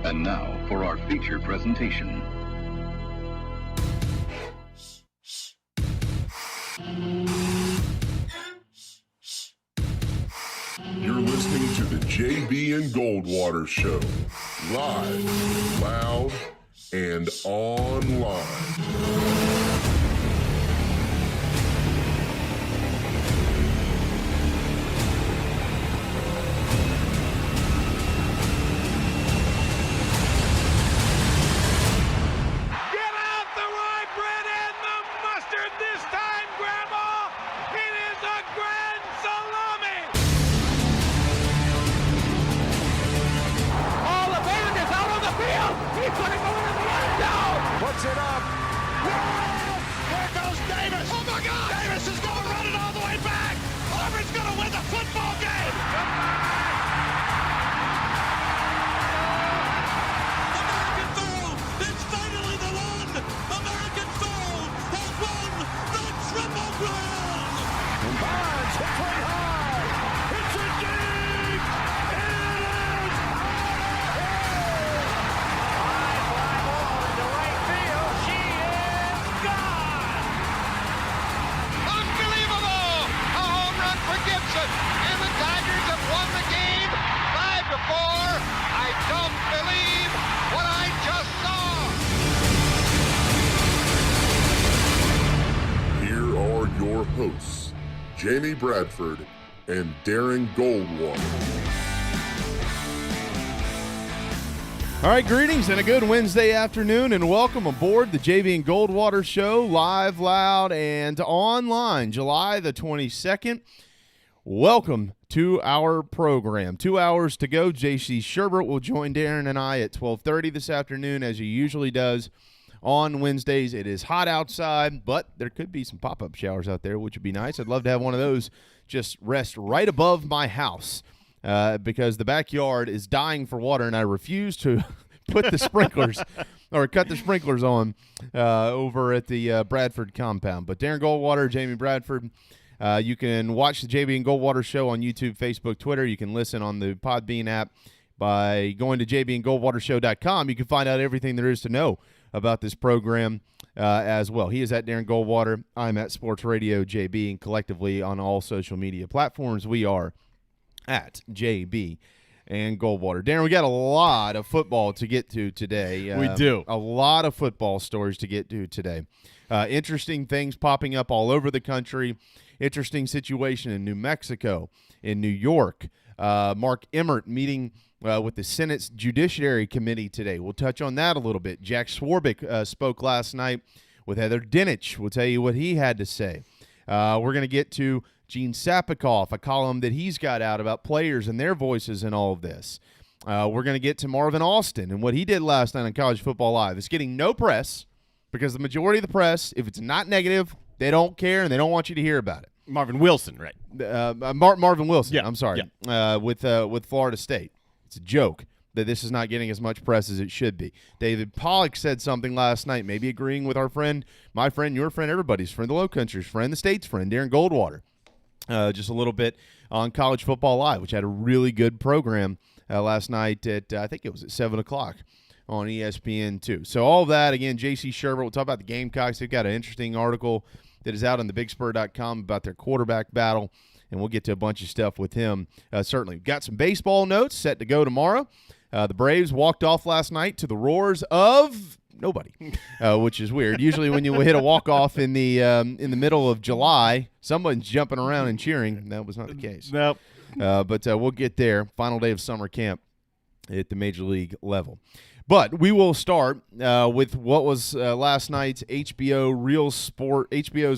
And now for our feature presentation. You're listening to the JB and Goldwater Show. Live, loud, and online. Puts it up. Yes! There goes Davis. Oh my God! Davis is going to run it all the way back. Auburn's going to win the football game. American Pharoah, it's finally the one. American Pharoah has won the Triple Crown. And Barnes hits way high. It's a dig. It is and the Tigers have won the game 5-4. I don't believe what I just saw. Here are your hosts, Jamie Bradford and Darren Goldwater. All right, greetings and a good Wednesday afternoon, and welcome aboard the JB and Goldwater Show, live, loud, and online, July the 22nd. Welcome to our program. 2 hours to go. J.C. Sherbert will join Darren and I at 12:30 this afternoon, as he usually does on Wednesdays. It is hot outside, but there could be some pop-up showers out there, which would be nice. I'd love to have one of those just rest right above my house. Because the backyard is dying for water, and I refuse to put the sprinklers or cut the sprinklers on over at the Bradford compound. But Darren Goldwater, Jamie Bradford, you can watch the JB and Goldwater Show on YouTube, Facebook, Twitter. You can listen on the Podbean app by going to jbandgoldwatershow.com. You can find out everything there is to know about this program as well. He is at Darren Goldwater. I'm at Sports Radio JB, and collectively on all social media platforms, we are at JB and Goldwater. Darren, we got a lot of football to get to today. We do. A lot of football stories to get to today. Interesting things popping up all over the country. Interesting situation in New Mexico, in New York. Mark Emmert meeting with the Senate's Judiciary Committee today. We'll touch on that a little bit. Jack Swarbrick spoke last night with Heather Dinich. We'll tell you what he had to say. We're going to get to Gene Sapikoff, a column that he's got out about players and their voices in all of this. We're going to get to Marvin Austin and what he did last night on College Football Live. It's getting no press because the majority of the press, if it's not negative, they don't care and they don't want you to hear about it. Marvin Wilson, right? Marvin Wilson, yeah, I'm sorry, yeah. With Florida State. It's a joke that this is not getting as much press as it should be. David Pollack said something last night, maybe agreeing with our friend, my friend, your friend, everybody's friend, the Low Country's friend, the State's friend, Darren Goldwater. Just a little bit on College Football Live, which had a really good program last night at, I think it was at 7 o'clock on ESPN2. So all of that, again, J.C. Sherbert, we'll talk about the Gamecocks. They've got an interesting article that is out on thebigspur.com about their quarterback battle, and we'll get to a bunch of stuff with him. Certainly, we've got some baseball notes set to go tomorrow. The Braves walked off last night to the roars of nobody, which is weird. Usually when you hit a walk-off in the middle of July, someone's jumping around and cheering. That was not the case. Nope. But we'll get there. Final day of summer camp at the Major League level. But we will start with what was last night's HBO's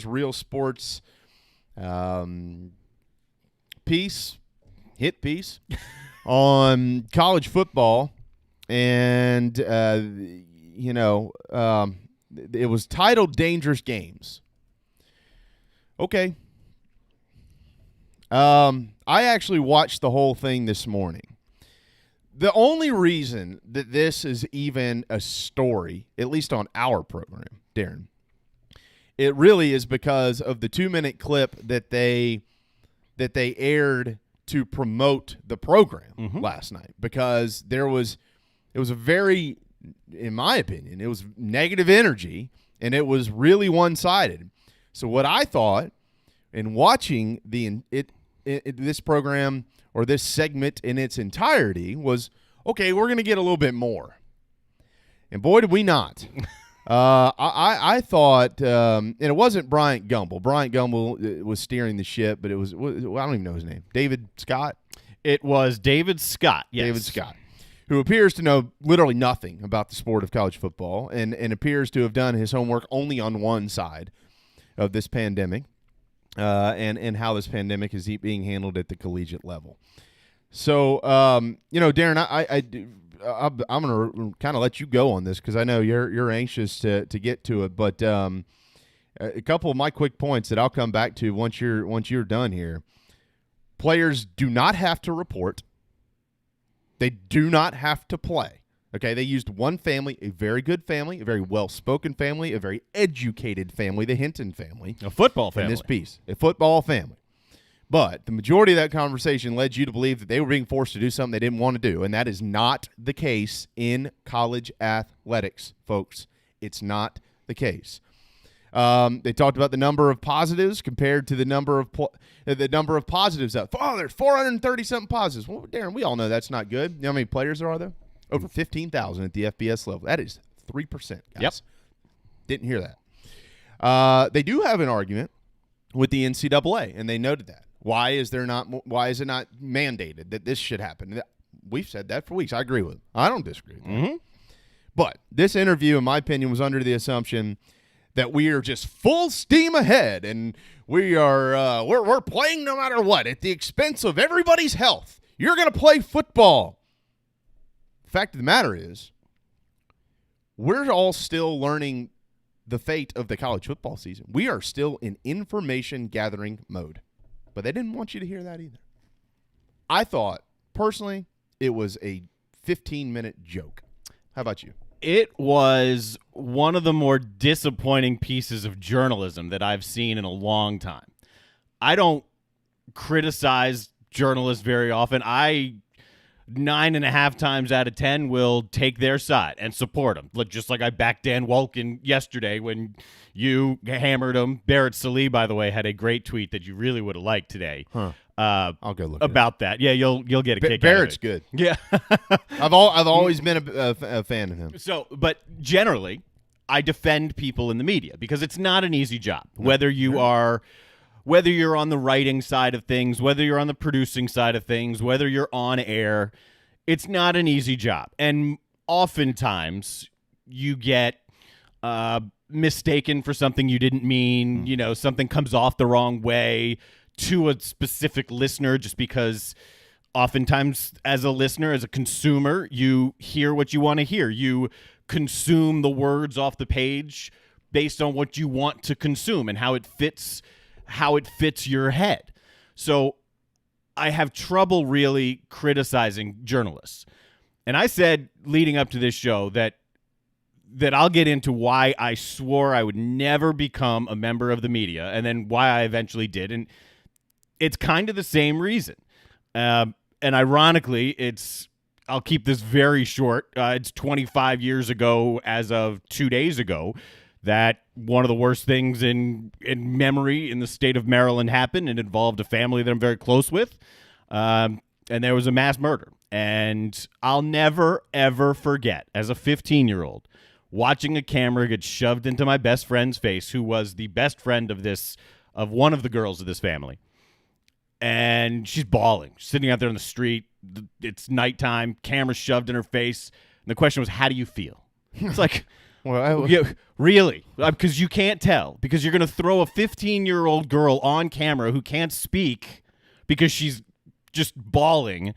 Real Sports hit piece on college football, and it was titled "Dangerous Games." Okay. I actually watched the whole thing this morning. The only reason that this is even a story, at least on our program, Darren, it really is because of the 2-minute clip that they aired to promote the program last night, because there was It was a very, in my opinion, it was negative energy, and it was really one-sided. So what I thought in watching this program or this segment in its entirety was, okay, we're going to get a little bit more. And boy, did we not. I thought, and it wasn't Bryant Gumbel. Bryant Gumbel was steering the ship, but it was, I don't even know his name. David Scott? It was David Scott, yes. David Scott, who appears to know literally nothing about the sport of college football and appears to have done his homework only on one side of this pandemic and how this pandemic is being handled at the collegiate level. So, Darren, I'm going to kind of let you go on this because I know you're anxious to get to it. But a couple of my quick points that I'll come back to once you're done here. Players do not have to report. They do not have to play. Okay, they used one family, a very good family, a very well-spoken family, a very educated family, the Hinton family. A football family. In this piece, a football family. But the majority of that conversation led you to believe that they were being forced to do something they didn't want to do, and that is not the case in college athletics, folks. It's not the case. They talked about the number of positives compared to the number of positives out. Oh, there's 430-something positives. Well, Darren, we all know that's not good. You know how many players there are, though? Over 15,000 at the FBS level. That is 3%, guys. Yep. Didn't hear that. They do have an argument with the NCAA, and they noted that. Why is it not mandated that this should happen? We've said that for weeks. I agree with them. I don't disagree with that. Mm-hmm. But this interview, in my opinion, was under the assumption that we are just full steam ahead and we are we're playing no matter what at the expense of everybody's health. You're going to play football. The fact of the matter is, we're all still learning the fate of the college football season. We are still in information gathering mode. But they didn't want you to hear that either. I thought, personally, it was a 15-minute joke. How about you? It was one of the more disappointing pieces of journalism that I've seen in a long time. I don't criticize journalists very often. 9.5 times out of 10 will take their side and support them. Just like I backed Dan Wolken yesterday when you hammered him. Barrett Salih, by the way, had a great tweet that you really would have liked today. Huh. I'll go look about that. Yeah, you'll get a kick Barrett's out of it. good. Yeah. I've always been a fan of him. So, but generally, I defend people in the media because it's not an easy job. Whether you're on the writing side of things, whether you're on the producing side of things, whether you're on air, it's not an easy job. And oftentimes you get mistaken for something you didn't mean. You know, something comes off the wrong way to a specific listener just because oftentimes as a listener, as a consumer, you hear what you want to hear. You consume the words off the page based on what you want to consume and how it fits your head. So I have trouble really criticizing journalists. And I said leading up to this show that I'll get into why I swore I would never become a member of the media and then why I eventually did. And it's kind of the same reason. And ironically, I'll keep this very short. It's 25 years ago as of 2 days ago that one of the worst things in memory in the state of Maryland happened. It involved a family that I'm very close with, and there was a mass murder. And I'll never, ever forget, as a 15-year-old, watching a camera get shoved into my best friend's face, who was the best friend of one of the girls of this family. And she's bawling, sitting out there on the street. It's nighttime, camera shoved in her face. And the question was, how do you feel? It's like... Well, yeah, really? Because you can't tell. Because you're going to throw a 15-year-old girl on camera who can't speak because she's just bawling,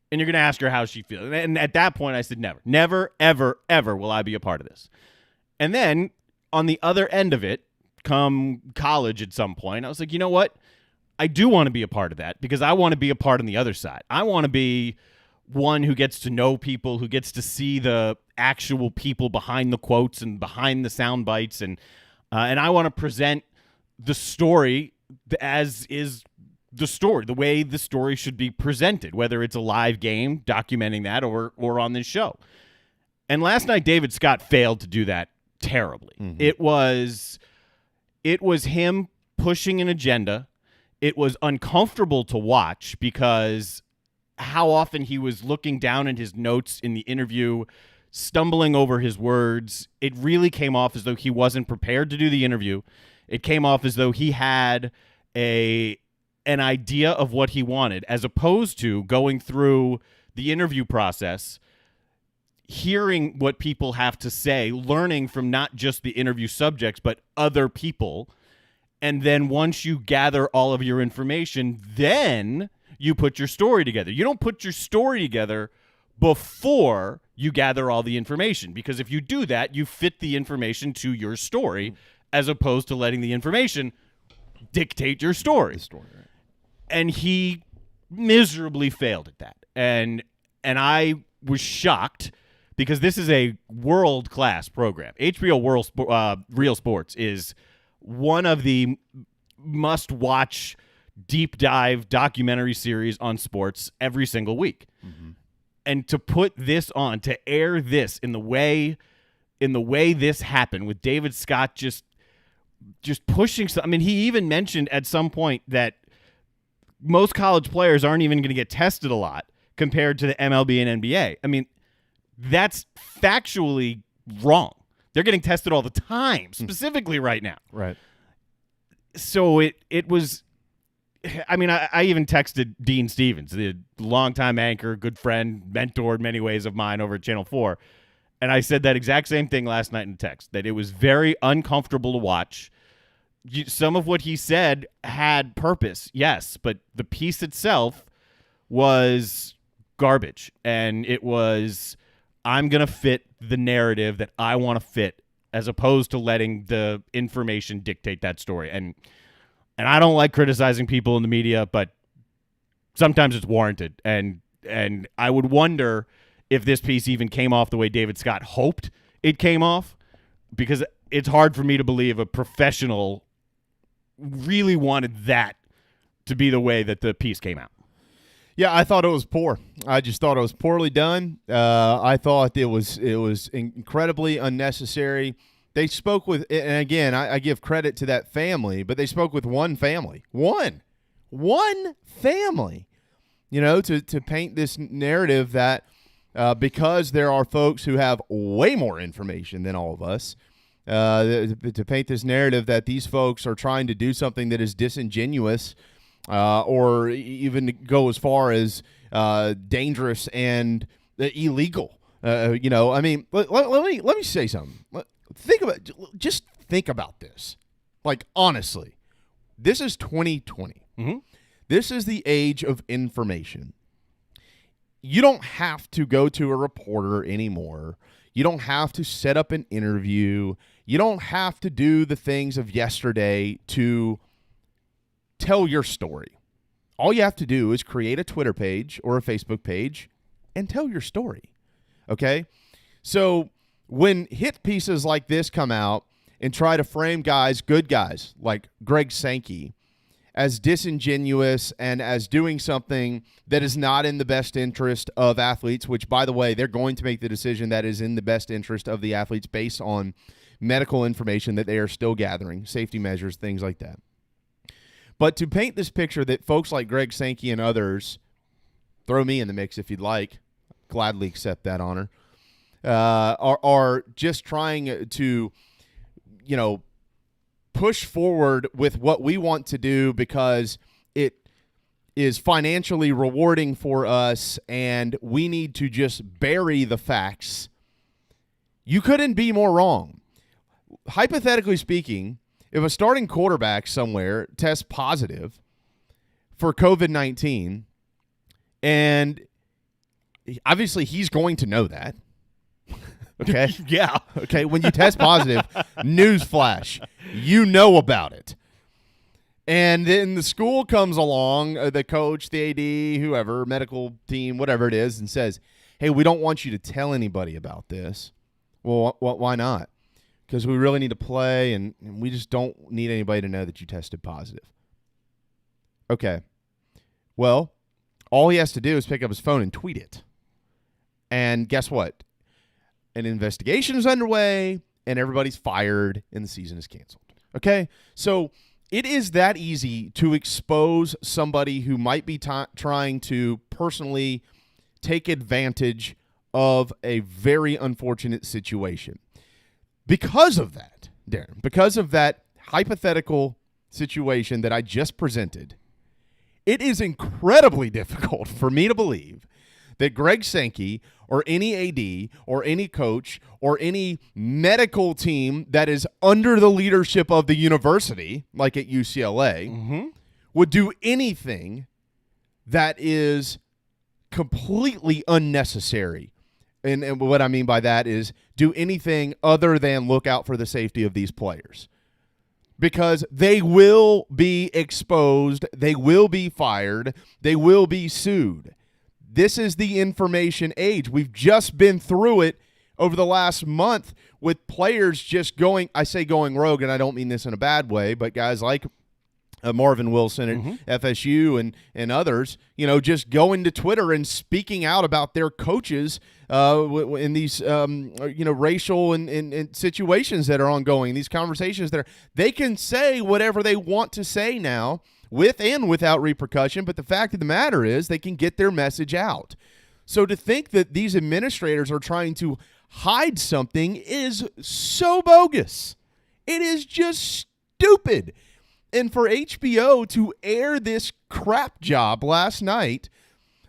and you're going to ask her how she feels. And at that point, I said, never. Never, ever, ever will I be a part of this. And then, on the other end of it, come college at some point, I was like, you know what? I do want to be a part of that because I want to be a part on the other side. I want to be one who gets to know people, who gets to see the actual people behind the quotes and behind the sound bites, and I want to present the story as is the story, the way the story should be presented, whether it's a live game documenting that or on this show. And last night, David Scott failed to do that terribly. It was him pushing an agenda. It was uncomfortable to watch because how often he was looking down at his notes in the interview, stumbling over his words. It really came off as though he wasn't prepared to do the interview. It came off as though he had an idea of what he wanted, as opposed to going through the interview process, hearing what people have to say, learning from not just the interview subjects, but other people. And then once you gather all of your information, then you put your story together. You don't put your story together before you gather all the information, because if you do that, you fit the information to your story as opposed to letting the information dictate your story. Right. And he miserably failed at that. And I was shocked because this is a world-class program. HBO Real Sports is one of the must-watch deep dive documentary series on sports every single week. And to put this on, to air this in the way this happened, with David Scott just pushing some. I mean, he even mentioned at some point that most college players aren't even going to get tested a lot compared to the MLB and NBA. I mean, that's factually wrong. They're getting tested all the time, specifically right now. Right. So it was. I mean, I even texted Dean Stevens, the longtime anchor, good friend, mentor in many ways of mine over at Channel 4. And I said that exact same thing last night in text, that it was very uncomfortable to watch. Some of what he said had purpose, yes, but the piece itself was garbage. And it was, I'm going to fit the narrative that I want to fit, as opposed to letting the information dictate that story. And I don't like criticizing people in the media, but sometimes it's warranted. And I would wonder if this piece even came off the way David Scott hoped it came off, because it's hard for me to believe a professional really wanted that to be the way that the piece came out. Yeah, I thought it was poor. I just thought it was poorly done. I thought it was incredibly unnecessary. They spoke with, and again, I give credit to that family, but they spoke with one family. One family, to paint this narrative that because there are folks who have way more information than all of us, to paint this narrative that these folks are trying to do something that is disingenuous, or even go as far as dangerous and illegal. I mean, let me say something. Think about this. Like, honestly, this is 2020. This is the age of information. You don't have to go to a reporter anymore. You don't have to set up an interview. You don't have to do the things of yesterday to tell your story. All you have to do is create a Twitter page or a Facebook page and tell your story. Okay? So when hit pieces like this come out and try to frame good guys like Greg Sankey as disingenuous and as doing something that is not in the best interest of athletes, which, by the way, they're going to make the decision that is in the best interest of the athletes based on medical information that they are still gathering, safety measures, things like that. But to paint this picture that folks like Greg Sankey and others, throw me in the mix if you'd like, gladly accept that honor, are just trying to, push forward with what we want to do because it is financially rewarding for us and we need to just bury the facts. You couldn't be more wrong. Hypothetically speaking, if a starting quarterback somewhere tests positive for COVID-19, and obviously he's going to know that. Okay. Yeah. Okay. When you test positive, newsflash, you know about it. And then the school comes along, the coach, the AD, whoever, medical team, whatever it is, and says, hey, we don't want you to tell anybody about this. Well, why not? Because we really need to play, and we just don't need anybody to know that you tested positive. Okay. Well, all he has to do is pick up his phone and tweet it. And guess what? an investigation is underway, and everybody's fired, and the season is canceled. Okay? So it is that easy to expose somebody who might be trying to personally take advantage of a very unfortunate situation. Because of that, Darren, because of that hypothetical situation that I just presented, it is incredibly difficult for me to believe that Greg Sankey or any AD or any coach or any medical team that is under the leadership of the university, like at UCLA, would do anything that is completely unnecessary. And what I mean by that is do anything other than look out for the safety of these players. Because they will be exposed, they will be fired, they will be sued. This is the information age. We've just been through it over the last month with players just going rogue, and I don't mean this in a bad way, but guys like Marvin Wilson at FSU and others, just going to Twitter and speaking out about their coaches in these, racial and situations that are ongoing, these conversations that they can say whatever they want to say now with and without repercussion. But the fact of the matter is they can get their message out. So to think that these administrators are trying to hide something is so bogus. It is just stupid. And for HBO to air this crap job last night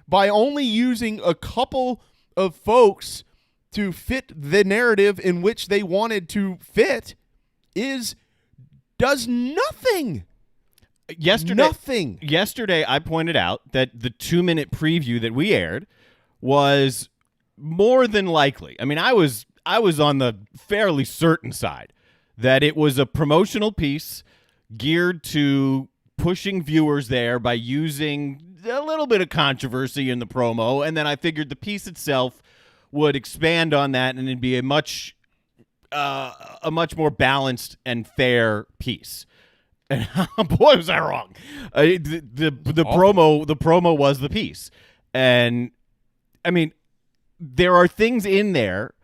by only using a couple of folks to fit the narrative in which they wanted to fit does nothing. Yesterday, I pointed out that the 2-minute preview that we aired was more than likely. I mean, I was on the fairly certain side that it was a promotional piece geared to pushing viewers there by using a little bit of controversy in the promo, and then I figured the piece itself would expand on that and it'd be a much more balanced and fair piece. And boy, was I wrong. The promo was the piece, and I mean, there are things in there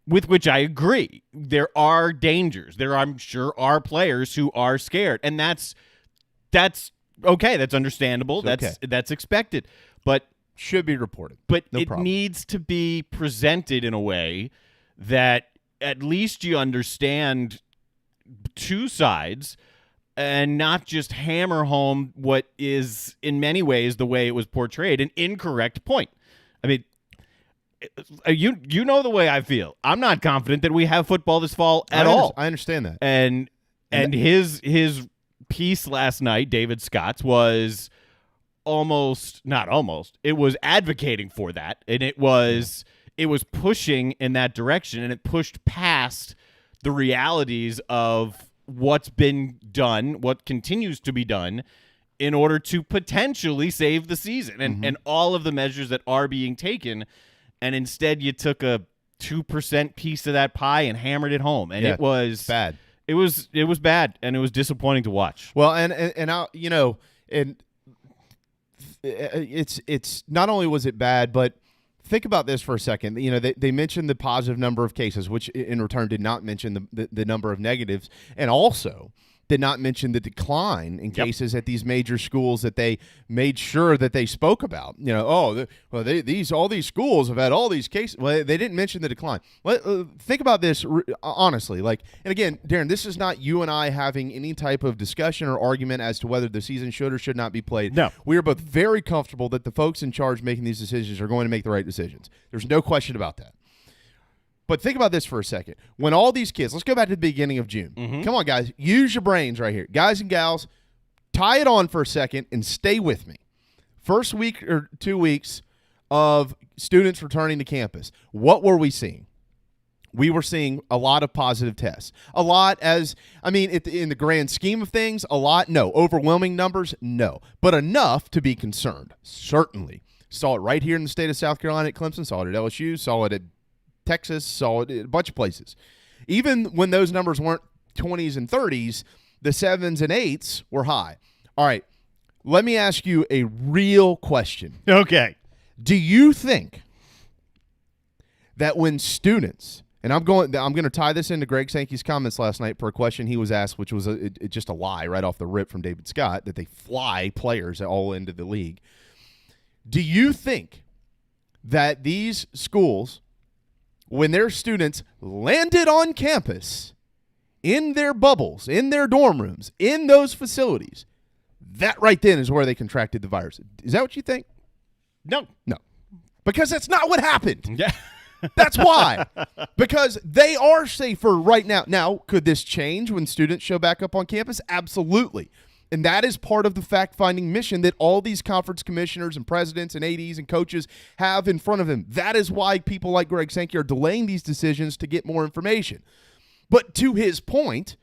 with which I agree. There are dangers. There, I'm sure, are players who are scared, and that's okay. That's understandable. That's expected, but should be reported. But no it problem. Needs to be presented in a way that at least you understand two sides and not just hammer home what is in many ways the way it was portrayed, an incorrect point. I mean, you know the way I feel. I'm not confident that we have football this fall at all. I understand that. And his piece last night, David Scott's, was it was advocating for that, and it was pushing in that direction, and it pushed past the realities of what's been done, what continues to be done in order to potentially save the season and all of the measures that are being taken. And instead you took a 2% piece of that pie and hammered it home. And it was bad. It was bad, and it was disappointing to watch. Well, it's not only was it bad, but think about this for a second. They mentioned the positive number of cases, which in return did not mention the number of negatives, and also did not mention the decline in cases at these major schools that they made sure that they spoke about. All these schools have had all these cases. Well, they didn't mention the decline. Think about this honestly. And again, Darren, this is not you and I having any type of discussion or argument as to whether the season should or should not be played. No. We are both very comfortable that the folks in charge making these decisions are going to make the right decisions. There's no question about that. But think about this for a second. When all these kids, let's go back to the beginning of June. Come on, guys. Use your brains right here. Guys and gals, tie it on for a second and stay with me. First week or 2 weeks of students returning to campus, what were we seeing? We were seeing a lot of positive tests. A lot in the grand scheme of things, a lot, no. Overwhelming numbers, no. But enough to be concerned, certainly. Saw it right here in the state of South Carolina at Clemson, saw it at LSU, saw it at Texas, saw it a bunch of places. Even when those numbers weren't 20s and 30s, the 7s and 8s were high. All right, let me ask you a real question. Okay. Do you think that when students And I'm going to tie this into Greg Sankey's comments last night for a question he was asked, which was just a lie right off the rip from David Scott, that they fly players all into the league. Do you think that these schools, when their students landed on campus, in their bubbles, in their dorm rooms, in those facilities, that right then is where they contracted the virus? Is that what you think? No. Because that's not what happened. Yeah. That's why. Because they are safer right now. Now, could this change when students show back up on campus? Absolutely. And that is part of the fact-finding mission that all these conference commissioners and presidents and ADs and coaches have in front of them. That is why people like Greg Sankey are delaying these decisions to get more information. But to his point,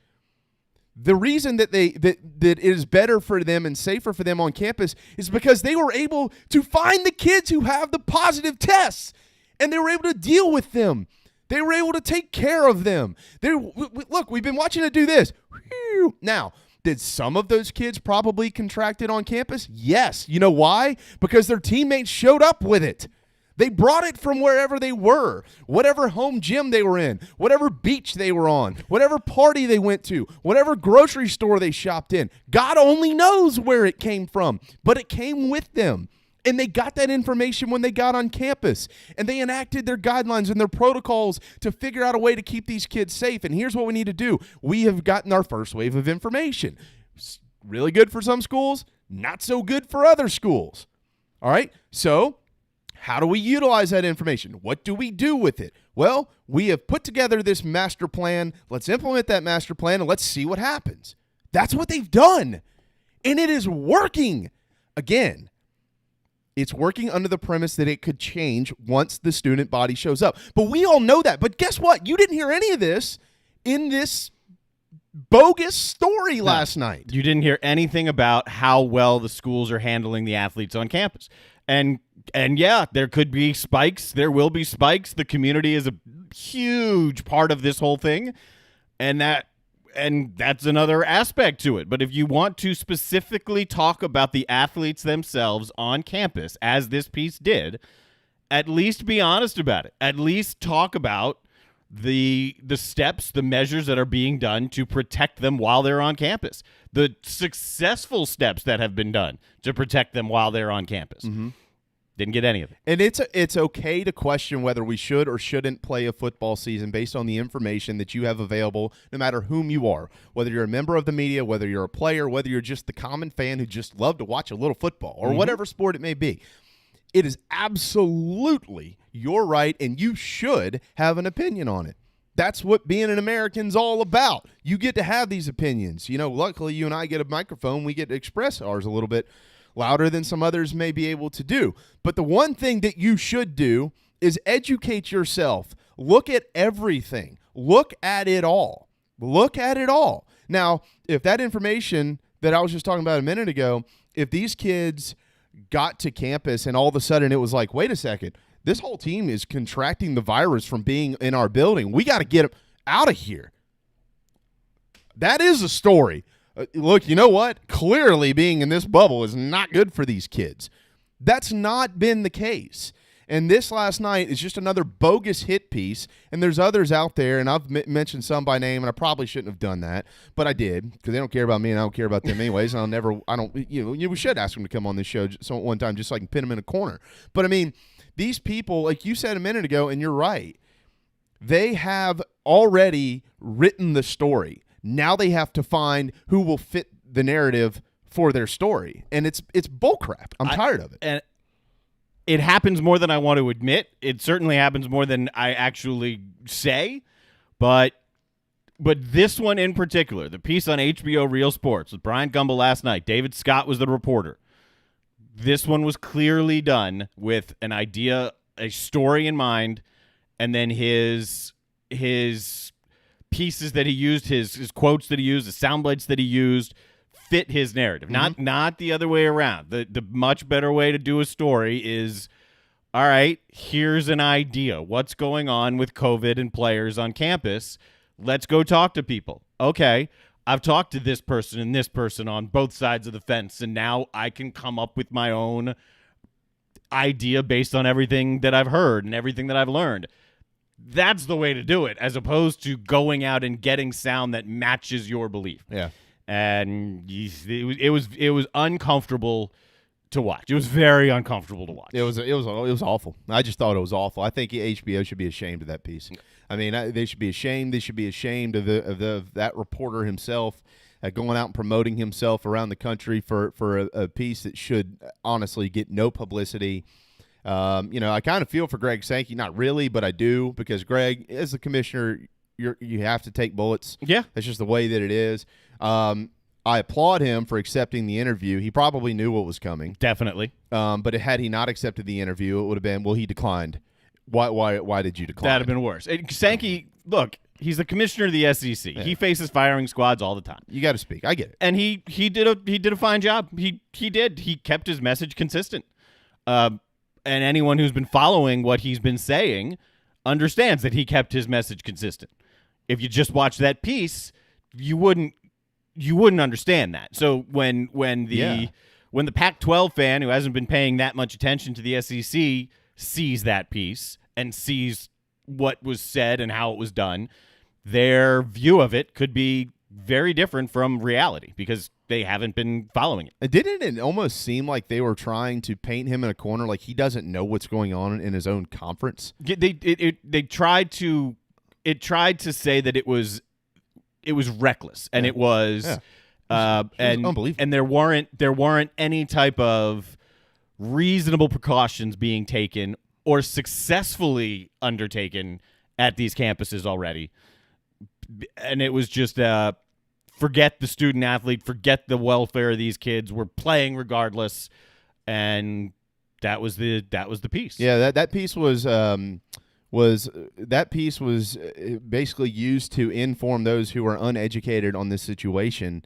the reason that it is better for them and safer for them on campus is because they were able to find the kids who have the positive tests, and they were able to deal with them. They were able to take care of them. Look, we've been watching it do this. Now, did some of those kids probably contract it on campus? Yes. You know why? Because their teammates showed up with it. They brought it from wherever they were, whatever home gym they were in, whatever beach they were on, whatever party they went to, whatever grocery store they shopped in. God only knows where it came from, but it came with them. And they got that information when they got on campus. And they enacted their guidelines and their protocols to figure out a way to keep these kids safe. And here's what we need to do. We have gotten our first wave of information. It's really good for some schools, not so good for other schools. All right? So how do we utilize that information? What do we do with it? Well, we have put together this master plan. Let's implement that master plan and let's see what happens. That's what they've done. And it is working. Again, it's working under the premise that it could change once the student body shows up. But we all know that. But guess what? You didn't hear any of this in this bogus story last night. You didn't hear anything about how well the schools are handling the athletes on campus. And yeah, there could be spikes. There will be spikes. The community is a huge part of this whole thing. And that's another aspect to it. But if you want to specifically talk about the athletes themselves on campus, as this piece did, at least be honest about it. At least talk about the steps, the measures that are being done to protect them while they're on campus. The successful steps that have been done to protect them while they're on campus. Mm-hmm. Didn't get any of it. And it's okay to question whether we should or shouldn't play a football season based on the information that you have available, no matter whom you are, whether you're a member of the media, whether you're a player, whether you're just the common fan who just love to watch a little football or whatever sport it may be. It is absolutely your right, and you should have an opinion on it. That's what being an American's all about. You get to have these opinions. You know, luckily you and I get a microphone. We get to express ours a little bit louder than some others may be able to do. But the one thing that you should do is educate yourself. Look at everything. Look at it all. Look at it all. Now, if that information that I was just talking about a minute ago, if these kids got to campus and all of a sudden it was like, wait a second, this whole team is contracting the virus from being in our building. We got to get them out of here. That is a story. Look, you know what? Clearly being in this bubble is not good for these kids. That's not been the case. And this last night is just another bogus hit piece, and there's others out there, and I've mentioned some by name, and I probably shouldn't have done that, but I did, because they don't care about me, and I don't care about them anyways, and we should ask them to come on this show one time just so I can pin them in a corner. But, I mean, these people, like you said a minute ago, and you're right, they have already written the story. Now they have to find who will fit the narrative for their story. And it's bullcrap. I'm tired of it. And it happens more than I want to admit. It certainly happens more than I actually say. But this one in particular, the piece on HBO Real Sports with Brian Gumbel last night, David Scott was the reporter. This one was clearly done with an idea, a story in mind, and then his pieces that he used, his quotes that he used, the sound bites that he used fit his narrative. Not the other way around. The much better way to do a story is, all right, here's an idea. What's going on with COVID and players on campus? Let's go talk to people. Okay, I've talked to this person and this person on both sides of the fence, and now I can come up with my own idea based on everything that I've heard and everything that I've learned. That's the way to do it, as opposed to going out and getting sound that matches your belief. Yeah. And it was uncomfortable to watch. It was very uncomfortable to watch. It was awful. I just thought it was awful. I think HBO should be ashamed of that piece. I mean, they should be ashamed. They should be ashamed of that reporter himself going out and promoting himself around the country for a piece that should honestly get no publicity. I kind of feel for Greg Sankey, not really, but I do, because Greg, as the commissioner, you have to take bullets. Yeah, that's just the way that it is. I applaud him for accepting the interview. He probably knew what was coming. Definitely. But had he not accepted the interview, it would have been, well, he declined. Why did you decline? That'd have been worse. Sankey, look, he's the commissioner of the SEC. Yeah. He faces firing squads all the time. You got to speak. I get it. And he did a fine job. He did. He kept his message consistent. And anyone who's been following what he's been saying understands that he kept his message consistent. If you just watch that piece, you wouldn't understand that. So when the Pac-12 fan who hasn't been paying that much attention to the SEC sees that piece and sees what was said and how it was done, their view of it could be very different from reality because they haven't been following it. Didn't it almost seem like they were trying to paint him in a corner, like he doesn't know what's going on in his own conference? They tried to say that it was reckless, and it was, it was unbelievable, and there weren't any type of reasonable precautions being taken or successfully undertaken at these campuses already, and it was just forget the student athlete, forget the welfare of these kids. We're playing regardless, and that was the piece. Yeah, that piece was basically used to inform those who are uneducated on this situation,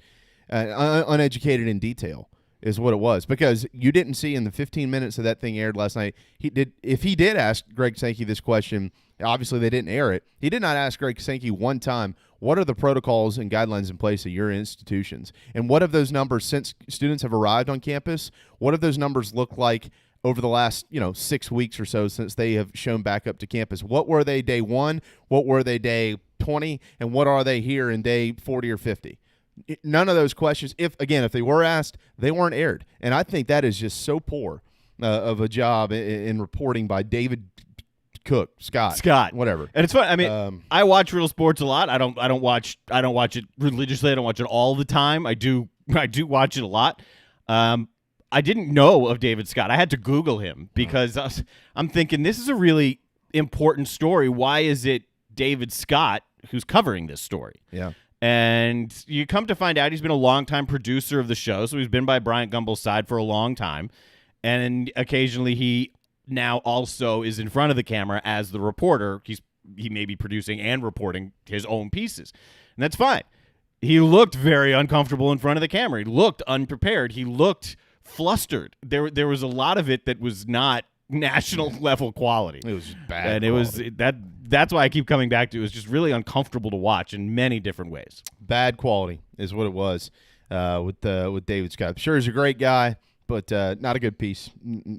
uneducated in detail is what it was, because you didn't see in the 15 minutes that that thing aired last night. If he did ask Greg Sankey this question, obviously they didn't air it. He did not ask Greg Sankey one time, what are the protocols and guidelines in place at your institutions? And what have those numbers, since students have arrived on campus, what have those numbers looked like over the last 6 weeks or so since they have shown back up to campus? What were they day 1? What were they day 20? And what are they here in day 40 or 50? None of those questions, if they were asked, they weren't aired. And I think that is just so poor of a job in reporting by David Scott, whatever. And it's fun. I mean, I watch real sports a lot. I don't watch it religiously. I don't watch it all the time. I do watch it a lot. I didn't know of David Scott. I had to Google him because I'm thinking this is a really important story. Why is it David Scott who's covering this story? Yeah. And you come to find out he's been a longtime producer of the show, so he's been by Bryant Gumbel's side for a long time. And occasionally he now also is in front of the camera as the reporter. He may be producing and reporting his own pieces. And that's fine. He looked very uncomfortable in front of the camera. He looked unprepared. He looked flustered. There was a lot of it that was not national level quality. It was bad. And quality. It was that's why I keep coming back to it. It was just really uncomfortable to watch in many different ways. Bad quality is what it was with David Scott. Sure, he's a great guy, but not a good piece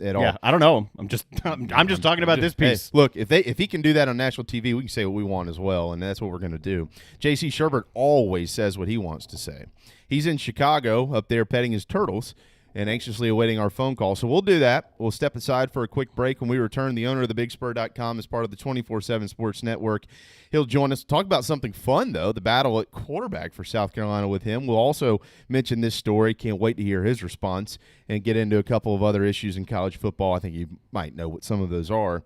at all. Yeah, I don't know. I'm just talking about this piece. Hey, look, if he can do that on national TV, we can say what we want as well, and that's what we're going to do. J.C. Sherbert always says what he wants to say. He's in Chicago up there petting his turtles and anxiously awaiting our phone call. So we'll do that. We'll step aside for a quick break. When we return, the owner of thebigspur.com is part of the 24/7 Sports Network. He'll join us. Talk about something fun, though, the battle at quarterback for South Carolina with him. We'll also mention this story. Can't wait to hear his response and get into a couple of other issues in college football. I think you might know what some of those are.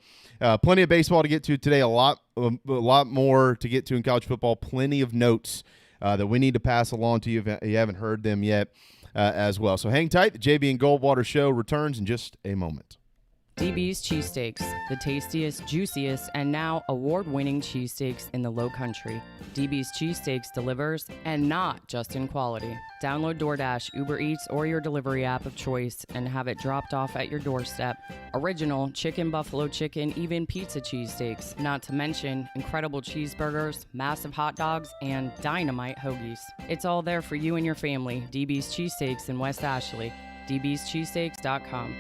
Plenty of baseball to get to today, a lot more to get to in college football, plenty of notes that we need to pass along to you if you haven't heard them yet. As well. So hang tight. The JB and Goldwater Show returns in just a moment. DB's Cheesesteaks, the tastiest, juiciest, and now award-winning cheesesteaks in the Low Country. DB's Cheesesteaks delivers, and not just in quality. Download DoorDash, Uber Eats, or your delivery app of choice and have it dropped off at your doorstep. Original chicken, buffalo chicken, even pizza cheesesteaks, not to mention incredible cheeseburgers, massive hot dogs, and dynamite hoagies. It's all there for you and your family. DB's Cheesesteaks in West Ashley. dbscheesesteaks.com.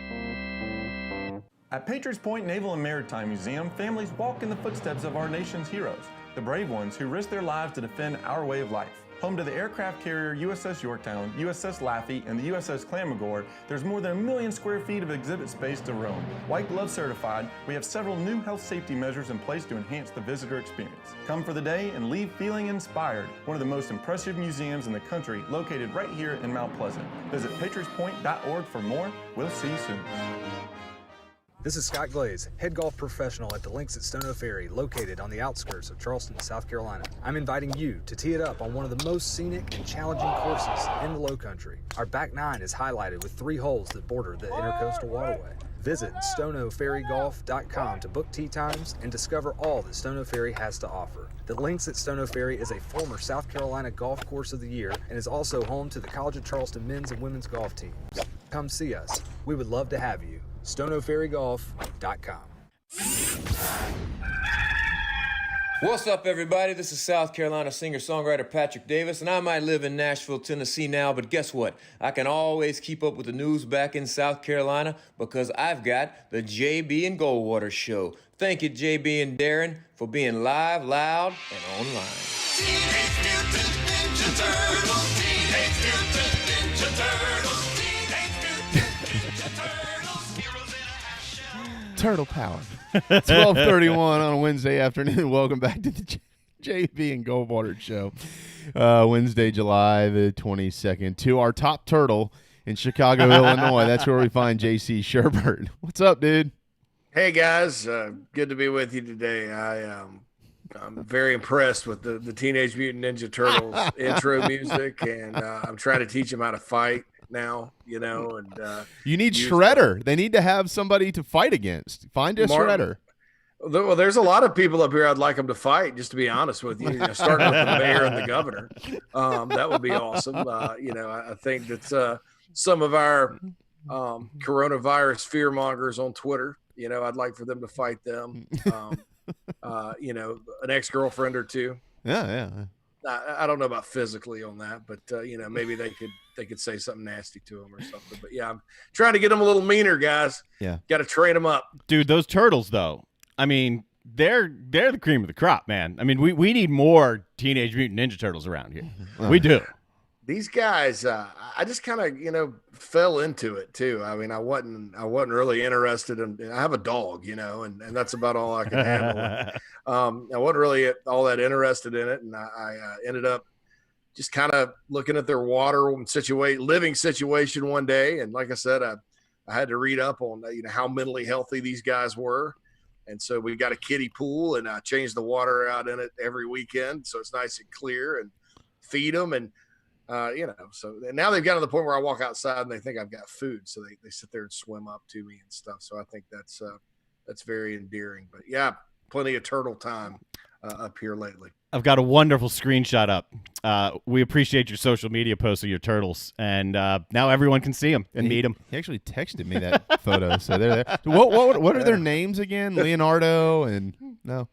At Patriots Point Naval and Maritime Museum, families walk in the footsteps of our nation's heroes, the brave ones who risked their lives to defend our way of life. Home to the aircraft carrier USS Yorktown, USS Laffey, and the USS Clamagore, there's more than 1 million square feet of exhibit space to roam. White Glove certified, we have several new health safety measures in place to enhance the visitor experience. Come for the day and leave feeling inspired. One of the most impressive museums in the country, located right here in Mount Pleasant. Visit patriotspoint.org for more. We'll see you soon. This is Scott Glaze, head golf professional at the links at Stono Ferry, located on the outskirts of Charleston, South Carolina. I'm inviting you to tee it up on one of the most scenic and challenging courses in the Lowcountry. Our back nine is highlighted with 3 holes that border the Intercoastal Waterway. Visit stonoferrygolf.com to book tee times and discover all that Stono Ferry has to offer. The links at Stono Ferry is a former South Carolina Golf Course of the Year and is also home to the College of Charleston men's and women's golf teams. Come see us. We would love to have you. stonoferrygolf.com. What's up, everybody? This is South Carolina singer-songwriter Patrick Davis, and I might live in Nashville, Tennessee now, but guess what? I can always keep up with the news back in South Carolina because I've got the JB and Goldwater Show. Thank you, JB and Darren, for being live, loud, and online. Teenage Mutant Ninja Turtles. Teenage Mutant Ninja Turtles. Teenage Mutant Ninja Turtles. Heroes in a half shell. Turtle power. 12:31 on a Wednesday afternoon. Welcome back to the JB and Goldwater Show. Wednesday, July the 22nd. To our top turtle in Chicago, Illinois. That's where we find JC Sherbert. What's up, dude? Hey guys, good to be with you today. I'm very impressed with the Teenage Mutant Ninja Turtles intro music, and I'm trying to teach them how to fight now. And you need Shredder. They need to have somebody to fight against. Find a Shredder. Well, there's a lot of people up here I'd like them to fight. Just to be honest with you, starting with the mayor and the governor, that would be awesome. I think that some of our coronavirus fear mongers on Twitter. I'd like for them to fight them. An ex-girlfriend or two. Yeah. I don't know about physically on that, but maybe they could say something nasty to them or something. But yeah, I'm trying to get them a little meaner, guys. Yeah, got to train them up, dude. Those turtles, though. I mean, they're the cream of the crop, man. I mean, we need more Teenage Mutant Ninja Turtles around here. We do. These guys, I just kind of, fell into it too. I mean, I wasn't really interested in. I have a dog, and that's about all I can handle. I wasn't really all that interested in it, and I ended up just kind of looking at their living situation one day, and like I said, I had to read up on how mentally healthy these guys were, and so we got a kiddie pool, and I changed the water out in it every weekend, so it's nice and clear, and feed them and. So now they've gotten to the point where I walk outside and they think I've got food. So they sit there and swim up to me and stuff. So I think that's very endearing, but yeah, plenty of turtle time up here lately. I've got a wonderful screenshot up. We appreciate your social media posts of your turtles, and now everyone can see them and meet them. He actually texted me that photo, so they're there. What are their names again? Leonardo and no,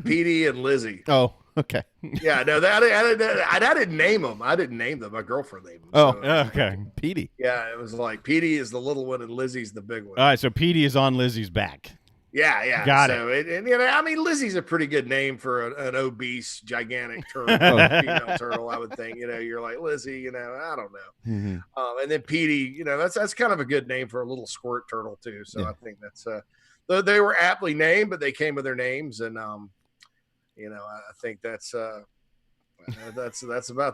Petey and Lizzie. Oh, okay. Yeah, no, I didn't name them. I didn't name them. My girlfriend named them. Oh, okay. Petey. Yeah, it was like Petey is the little one and Lizzie's the big one. All right, so Petey is on Lizzie's back. Yeah. Got it. And I mean, Lizzie's a pretty good name for an obese, gigantic turtle, female turtle, I would think. You're like, Lizzie, I don't know. Mm-hmm. And then Petey, that's kind of a good name for a little squirt turtle, too. So yeah. I think that's they were aptly named, but they came with their names. And, I think that's about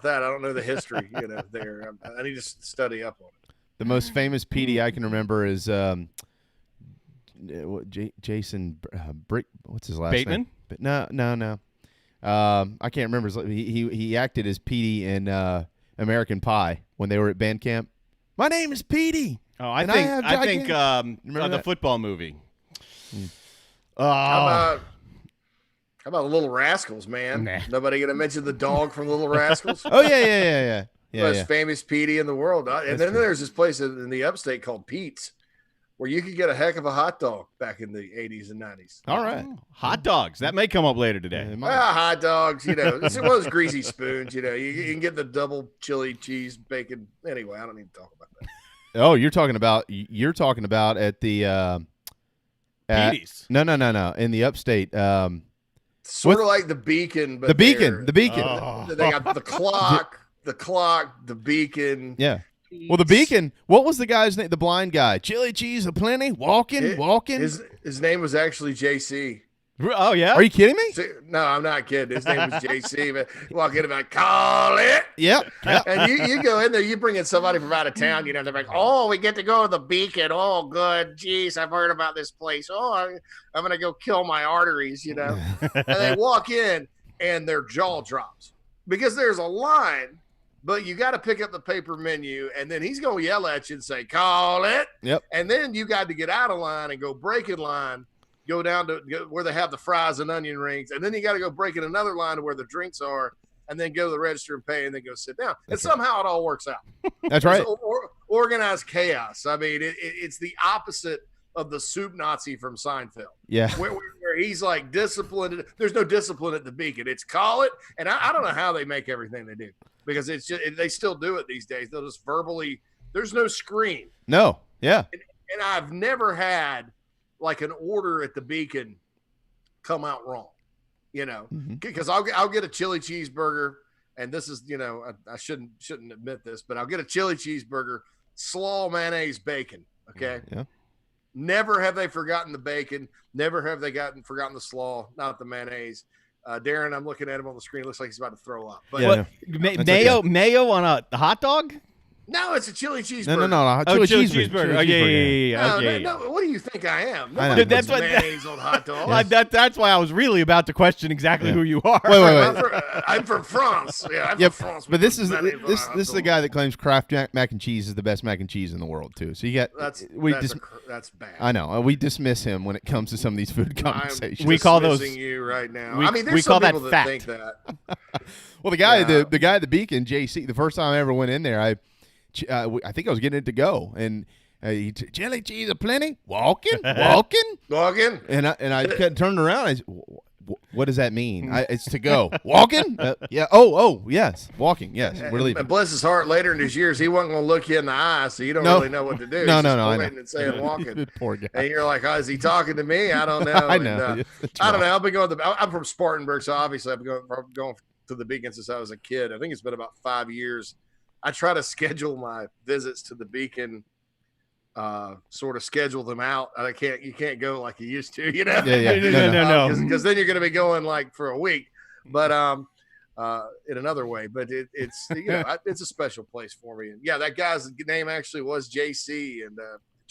that. I don't know the history, there. I need to study up on it. The most famous Petey I can remember is Jason Brick. What's his last Bateman? name? No. I can't remember. He acted as Petey in American Pie when they were at band camp. My name is Petey. Oh, I think the football movie. How about the Little Rascals, man? Nah. Nobody gonna mention the dog from Little Rascals? Oh yeah. Most famous Petey in the world. And then there's this place in the upstate called Pete's, where you could get a heck of a hot dog back in the 80s and 90s. All right. Hot dogs. That may come up later today. Hot dogs, it's one of those greasy spoons, you can get the double chili cheese bacon. Anyway, I don't need to talk about that. Oh, you're talking about at the Petey's. No. In the upstate. Sort of like the Beacon, but the Beacon. Oh. They got the clock, the Beacon. Yeah. Well, the Beacon. What was the guy's name? The blind guy. Chili cheese aplenty. Walking. His name was actually JC. Oh, yeah? Are you kidding me? No, I'm not kidding. His name was JC. But walk in and call it. Yep. And you go in there, you bring in somebody from out of town, they're like, oh, we get to go to the Beacon. Oh, good. Jeez, I've heard about this place. Oh, I'm going to go kill my arteries, And they walk in and their jaw drops because there's a line, but you got to pick up the paper menu, and then he's going to yell at you and say, call it. Yep. And then you got to get out of line and go break in line. Go down to where they have the fries and onion rings, and then you got to go break in another line to where the drinks are, and then go to the register and pay, and then go sit down. And somehow it all works out. That's right. Organized chaos. I mean, it's the opposite of the soup Nazi from Seinfeld. Yeah. Where he's like disciplined. There's no discipline at the Beacon. It's call it, and I don't know how they make everything they do because it's just they still do it these days. They'll just verbally. There's no screen. No. Yeah. And I've never had like an order at the Beacon come out wrong, because I'll get a chili cheeseburger, and this is, I shouldn't admit this, but I'll get a chili cheeseburger, slaw, mayonnaise, bacon. Okay. Yeah. Never have they forgotten the bacon. Never have they forgotten the slaw, not the mayonnaise. Darren, I'm looking at him on the screen. Looks like he's about to throw up. But Mayo on a hot dog? No, it's a chili cheeseburger. No. Chili cheeseburger. Yeah. No, what do you think I am? I know. Dude, that's what mayonnaise on hot dogs. That's why I was really about to question exactly who you are. Wait. I'm from France. Yeah, I'm from France. But this is the guy that claims Kraft mac and cheese is the best mac and cheese in the world too. So you got that's bad. I know. We dismiss him when it comes to some of these food conversations. We call those you right now. We call that fat. Think that. Well, the guy at the Beacon, JC, the first time I ever went in there, I think I was getting it to go, and chili cheese aplenty, walking, and I turned around. I said, what does that mean? It's to go, walking. Yeah. Oh, yes, walking. Yes, we're leaving. And bless his heart, later in his years, he wasn't going to look you in the eye, so you don't really know what to do. No. Pointing and saying walking. Poor guy. And you're like, oh, is he talking to me? I don't know. I know. And, I don't know. I've been going. I'm from Spartanburg, so obviously I've been going to the Beacon since I was a kid. I think it's been about 5 years. I try to schedule my visits to the Beacon, sort of schedule them out. You can't go like you used to, Yeah. No. Because then you're going to be going like for a week, but in another way. But it's it's a special place for me. And yeah, that guy's name actually was JC, and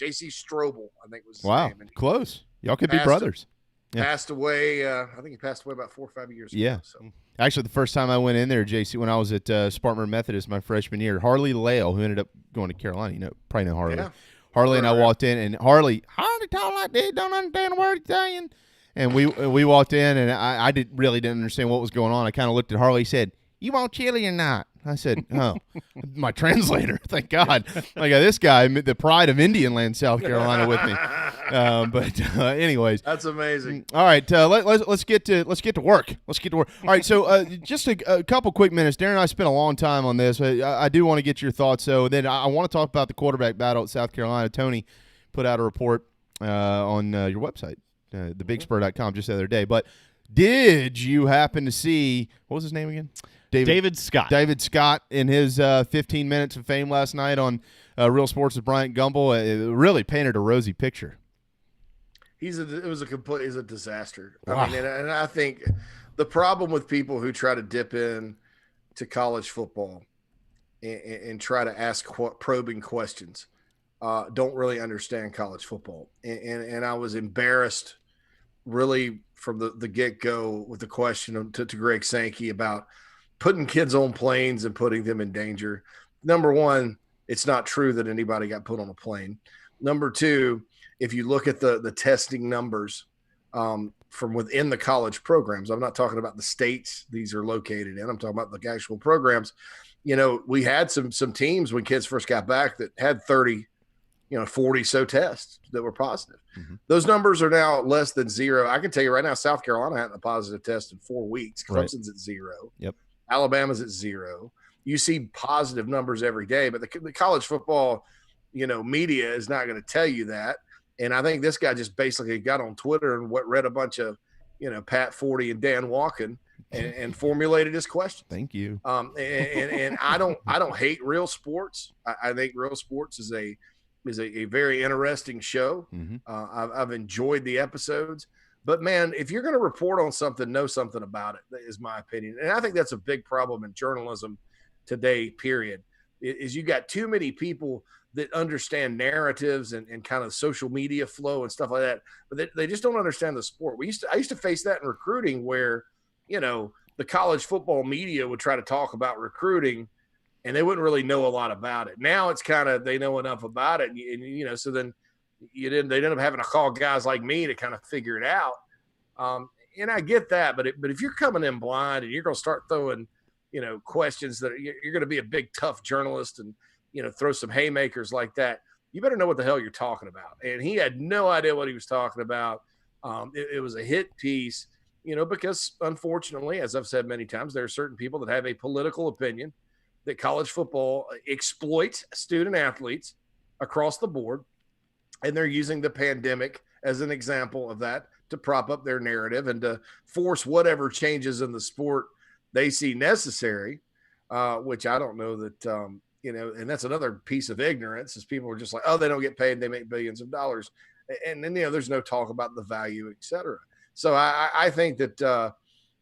JC Strobel, I think was his name. And close. Y'all could be brothers. Passed away. I think he passed away about 4 or 5 years ago. Yeah. So. Actually, the first time I went in there, JC, when I was at Spartanburg Methodist my freshman year, Harley Lale, who ended up going to Carolina, probably know Harley. Yeah. Harley and I walked in, and Harley talk like this, don't understand a word he's saying. And we walked in, and I really didn't understand what was going on. I kind of looked at Harley. He said, "You want chili or not?" I said, "Oh, my translator. Thank God. I got this guy, the pride of Indian Land, South Carolina, with me." Anyways, that's amazing. All right, let's get to work. Let's get to work. All right, so just a couple quick minutes. Darren and I spent a long time on this. I do want to get your thoughts. So then I want to talk about the quarterback battle at South Carolina. Tony put out a report on your website, thebigspur.com, just the other day. But did you happen to see what was his name again? David Scott. David Scott in his 15 minutes of fame last night on Real Sports with Bryant Gumbel. It really painted a rosy picture. He's a disaster. Wow. I mean, and I think the problem with people who try to dip in to college football and try to ask probing questions don't really understand college football. And I was embarrassed really from the get-go with the question to Greg Sankey about putting kids on planes and putting them in danger. Number one, it's not true that anybody got put on a plane. Number two, if you look at the testing numbers from within the college programs, I'm not talking about the states these are located in. I'm talking about the actual programs. We had some teams when kids first got back that had 30, 40 so tests that were positive. Mm-hmm. Those numbers are now less than zero. I can tell you right now, South Carolina had a positive test in 4 weeks. Clemson's at 0. Yep. Alabama's at 0. You see positive numbers every day, but the college football, media is not going to tell you that. And I think this guy just basically got on Twitter and read a bunch of, Pat Forty and Dan Walken and formulated his question. Thank you. And I don't hate real sports. I think real sports is a very interesting show. Mm-hmm. I've enjoyed the episodes, but man, if you're going to report on something, know something about it, is my opinion. And I think that's a big problem in journalism today, period, is you got too many people that understand narratives and kind of social media flow and stuff like that, but they just don't understand the sport. I used to face that in recruiting where, the college football media would try to talk about recruiting and they wouldn't really know a lot about it. Now it's kind of, they know enough about it. And so then they ended up having to call guys like me to kind of figure it out. And I get that, but if you're coming in blind and you're going to start throwing, questions that you're going to be a big, tough journalist and, throw some haymakers like that, you better know what the hell you're talking about. And he had no idea what he was talking about. It was a hit piece, because unfortunately, as I've said many times, there are certain people that have a political opinion that college football exploits student athletes across the board. And they're using the pandemic as an example of that to prop up their narrative and to force whatever changes in the sport they see necessary, which I don't know that, and that's another piece of ignorance is people are just like, oh, they don't get paid. They make billions of dollars. And then, there's no talk about the value, et cetera. So I think that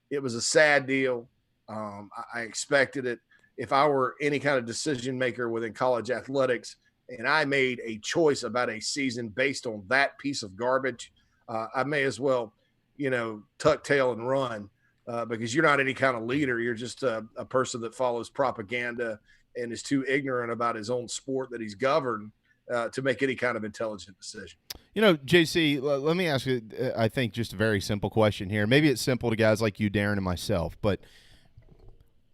it was a sad deal. I expected it. If I were any kind of decision maker within college athletics and I made a choice about a season based on that piece of garbage, I may as well, tuck tail and run because you're not any kind of leader. You're just a person that follows propaganda and is too ignorant about his own sport that he's governed to make any kind of intelligent decision. JC, let me ask you, I think, just a very simple question here. Maybe it's simple to guys like you, Darren, and myself, but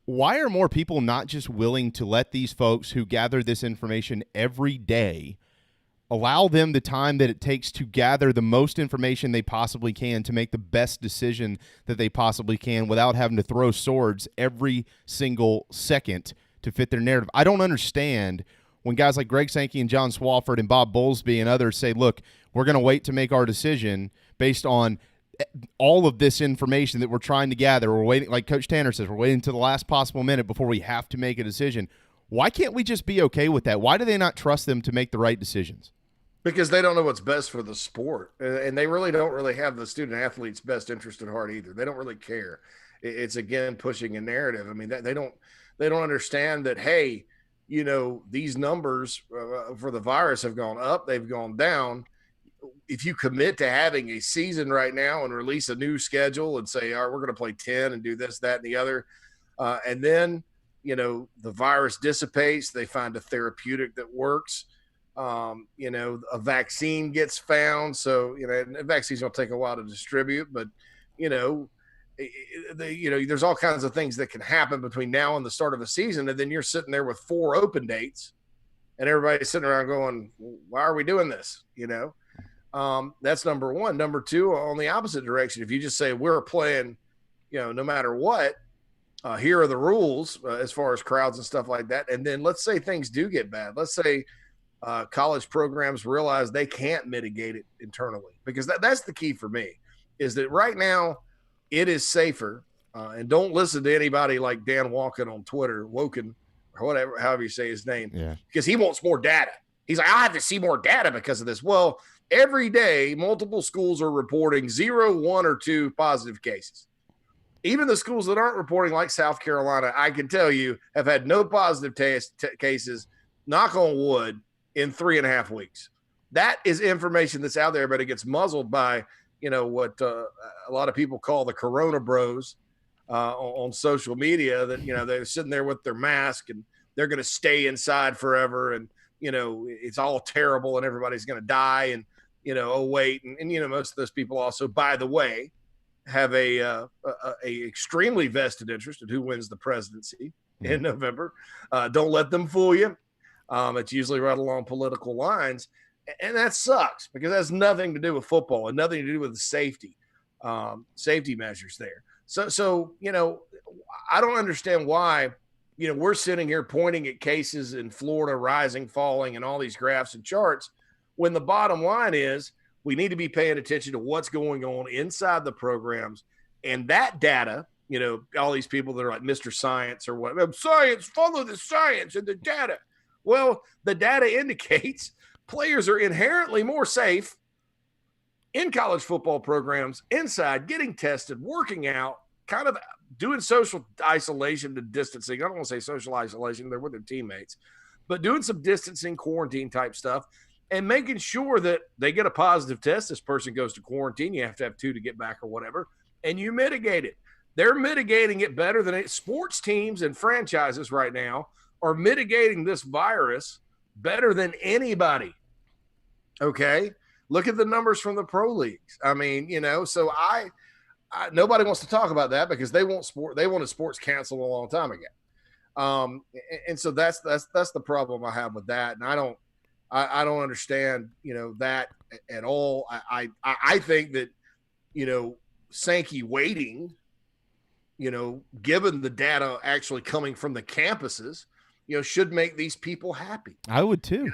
why are more people not just willing to let these folks who gather this information every day, allow them the time that it takes to gather the most information they possibly can to make the best decision that they possibly can without having to throw swords every single second to fit their narrative? I don't understand when guys like Greg Sankey and John Swafford and Bob Bowlesby and others say, look, we're going to wait to make our decision based on all of this information that we're trying to gather. We're waiting, like Coach Tanner says, we're waiting to the last possible minute before we have to make a decision. Why can't we just be okay with that? Why do they not trust them to make the right decisions? Because they don't know what's best for the sport. And they really don't have the student athlete's best interest at heart either. They don't really care. It's, again, pushing a narrative. I mean, they don't understand that, hey, these numbers for the virus have gone up, they've gone down. If you commit to having a season right now and release a new schedule and say, all right, we're going to play 10 and do this, that, and the other, and then, the virus dissipates, they find a therapeutic that works, a vaccine gets found. So, vaccines will take a while to distribute, but, there's all kinds of things that can happen between now and the start of a season. And then you're sitting there with 4 open dates and everybody's sitting around going, why are we doing this? That's number one. Number two, on the opposite direction, if you just say we're playing, no matter what, here are the rules as far as crowds and stuff like that. And then let's say things do get bad. Let's say college programs realize they can't mitigate it internally, because that's the key for me, is that right now it is safer. And don't listen to anybody like Dan Walken on Twitter, Woken, or whatever, however you say his name, because he wants more data. He's like, I have to see more data because of this. Well, every day, multiple schools are reporting 0, 1, or 2 positive cases. Even the schools that aren't reporting, like South Carolina, I can tell you, have had no positive cases, knock on wood, in 3.5 weeks. That is information that's out there, but it gets muzzled by, what a lot of people call the Corona bros on social media, that, they're sitting there with their mask and they're going to stay inside forever. And, it's all terrible and everybody's going to die. And, oh, wait. And, most of those people also, by the way, have a extremely vested interest in who wins the presidency in November. Don't let them fool you. It's usually right along political lines. And that sucks, because that has nothing to do with football and nothing to do with the safety measures there. So, I don't understand why, we're sitting here pointing at cases in Florida rising, falling, and all these graphs and charts, when the bottom line is we need to be paying attention to what's going on inside the programs. And that data, all these people that are like Mr. Science or what, science, follow the science and the data. Well, the data indicates players are inherently more safe in college football programs, inside, getting tested, working out, kind of doing social isolation and distancing. I don't want to say social isolation, they're with their teammates, but doing some distancing, quarantine type stuff, and making sure that they get a positive test. This person goes to quarantine. You have to have 2 to get back or whatever, and you mitigate it. They're mitigating it better than it. Sports teams and franchises right now are mitigating this virus better than anybody. Okay? Look at the numbers from the pro leagues. I mean, so I nobody wants to talk about that because they wanted sports canceled a long time ago. And so that's the problem I have with that. And I don't understand, that at all. I think that, Sankey waiting, given the data actually coming from the campuses, should make these people happy. I would too.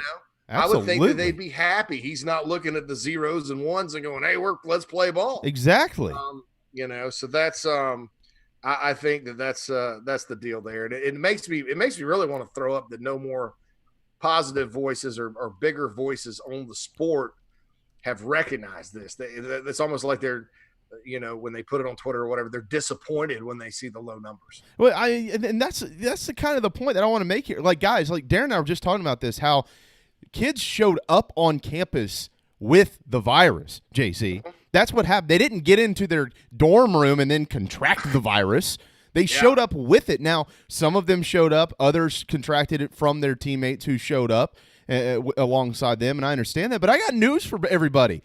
Absolutely. I would think that they'd be happy. He's not looking at the zeros and ones and going, "Hey, let's play ball." Exactly. So that's I think that's the deal there. And it makes me really want to throw up that no more positive voices or bigger voices on the sport have recognized this. It's almost like they're, when they put it on Twitter or whatever, they're disappointed when they see the low numbers. Well, and that's the kind of the point that I want to make here. Like, guys, like Darren and I were just talking about this, how kids showed up on campus with the virus, JC. That's what happened. They didn't get into their dorm room and then contract the virus. They showed up with it. Now, some of them showed up. Others contracted it from their teammates who showed up alongside them, and I understand that. But I got news for everybody.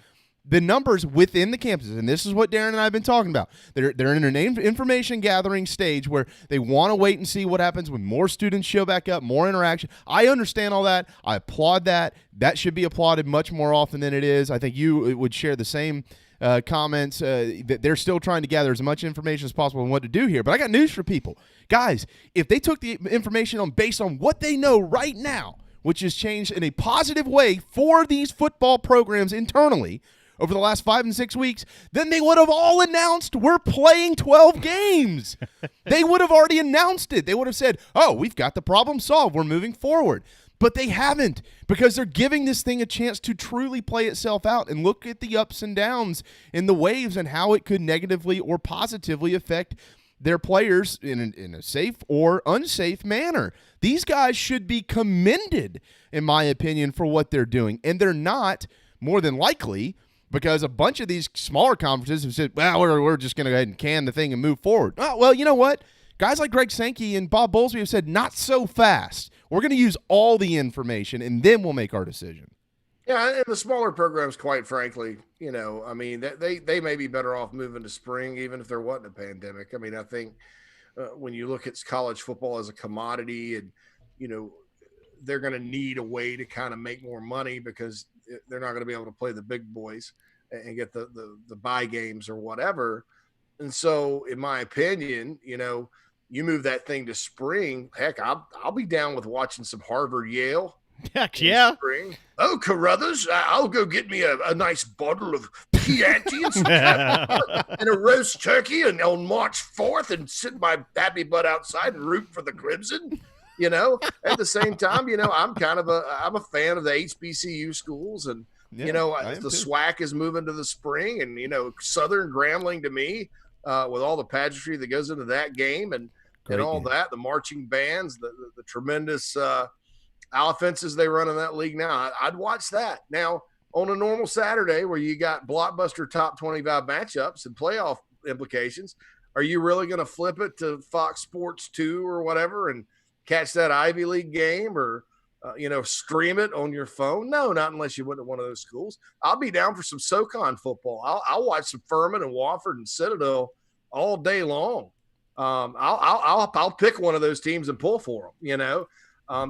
The numbers within the campuses, and this is what Darren and I have been talking about. They're in an information gathering stage where they want to wait and see what happens when more students show back up, more interaction. I understand all that. I applaud that. That should be applauded much more often than it is. I think you would share the same comments that they're still trying to gather as much information as possible on what to do here. But I got news for people. Guys, if they took the information based on what they know right now, which has changed in a positive way for these football programs internally over the last 5 and 6 weeks, then they would have all announced we're playing 12 games. They would have already announced it. They would have said, oh, we've got the problem solved. We're moving forward. But they haven't, because they're giving this thing a chance to truly play itself out and look at the ups and downs and the waves and how it could negatively or positively affect their players in a safe or unsafe manner. These guys should be commended, in my opinion, for what they're doing. And they're not, more than likely, because a bunch of these smaller conferences have said, well, we're just going to go ahead and can the thing and move forward. Oh, well, you know what? Guys like Greg Sankey and Bob Bowlesby have said, not so fast. We're going to use all the information, and then we'll make our decision. Yeah, and the smaller programs, quite frankly, I mean, they may be better off moving to spring, even if there wasn't a pandemic. I mean, I think when you look at college football as a commodity and, they're going to need a way to kind of make more money because they're not going to be able to play the big boys and get the bye games or whatever. And so, in my opinion, you move that thing to spring. Heck, I'll be down with watching some Harvard, Yale. Heck yeah. Spring. Oh, Carruthers, I'll go get me a nice bottle of Chianti and a roast turkey and on March 4th and sit my happy butt outside and root for the Crimson. At the same time, I'm I'm a fan of the HBCU schools, and the SWAC is moving to the spring, and Southern Grambling to me, with all the pageantry that goes into that game and all that, the marching bands, the tremendous offenses they run in that league now. I'd watch that. Now, on a normal Saturday where you got blockbuster top 25 matchups and playoff implications, are you really going to flip it to Fox Sports 2 or whatever and catch that Ivy League game or, stream it on your phone? No, not unless you went to one of those schools. I'll be down for some SoCon football. I'll watch some Furman and Wofford and Citadel all day long. I'll pick one of those teams and pull for them,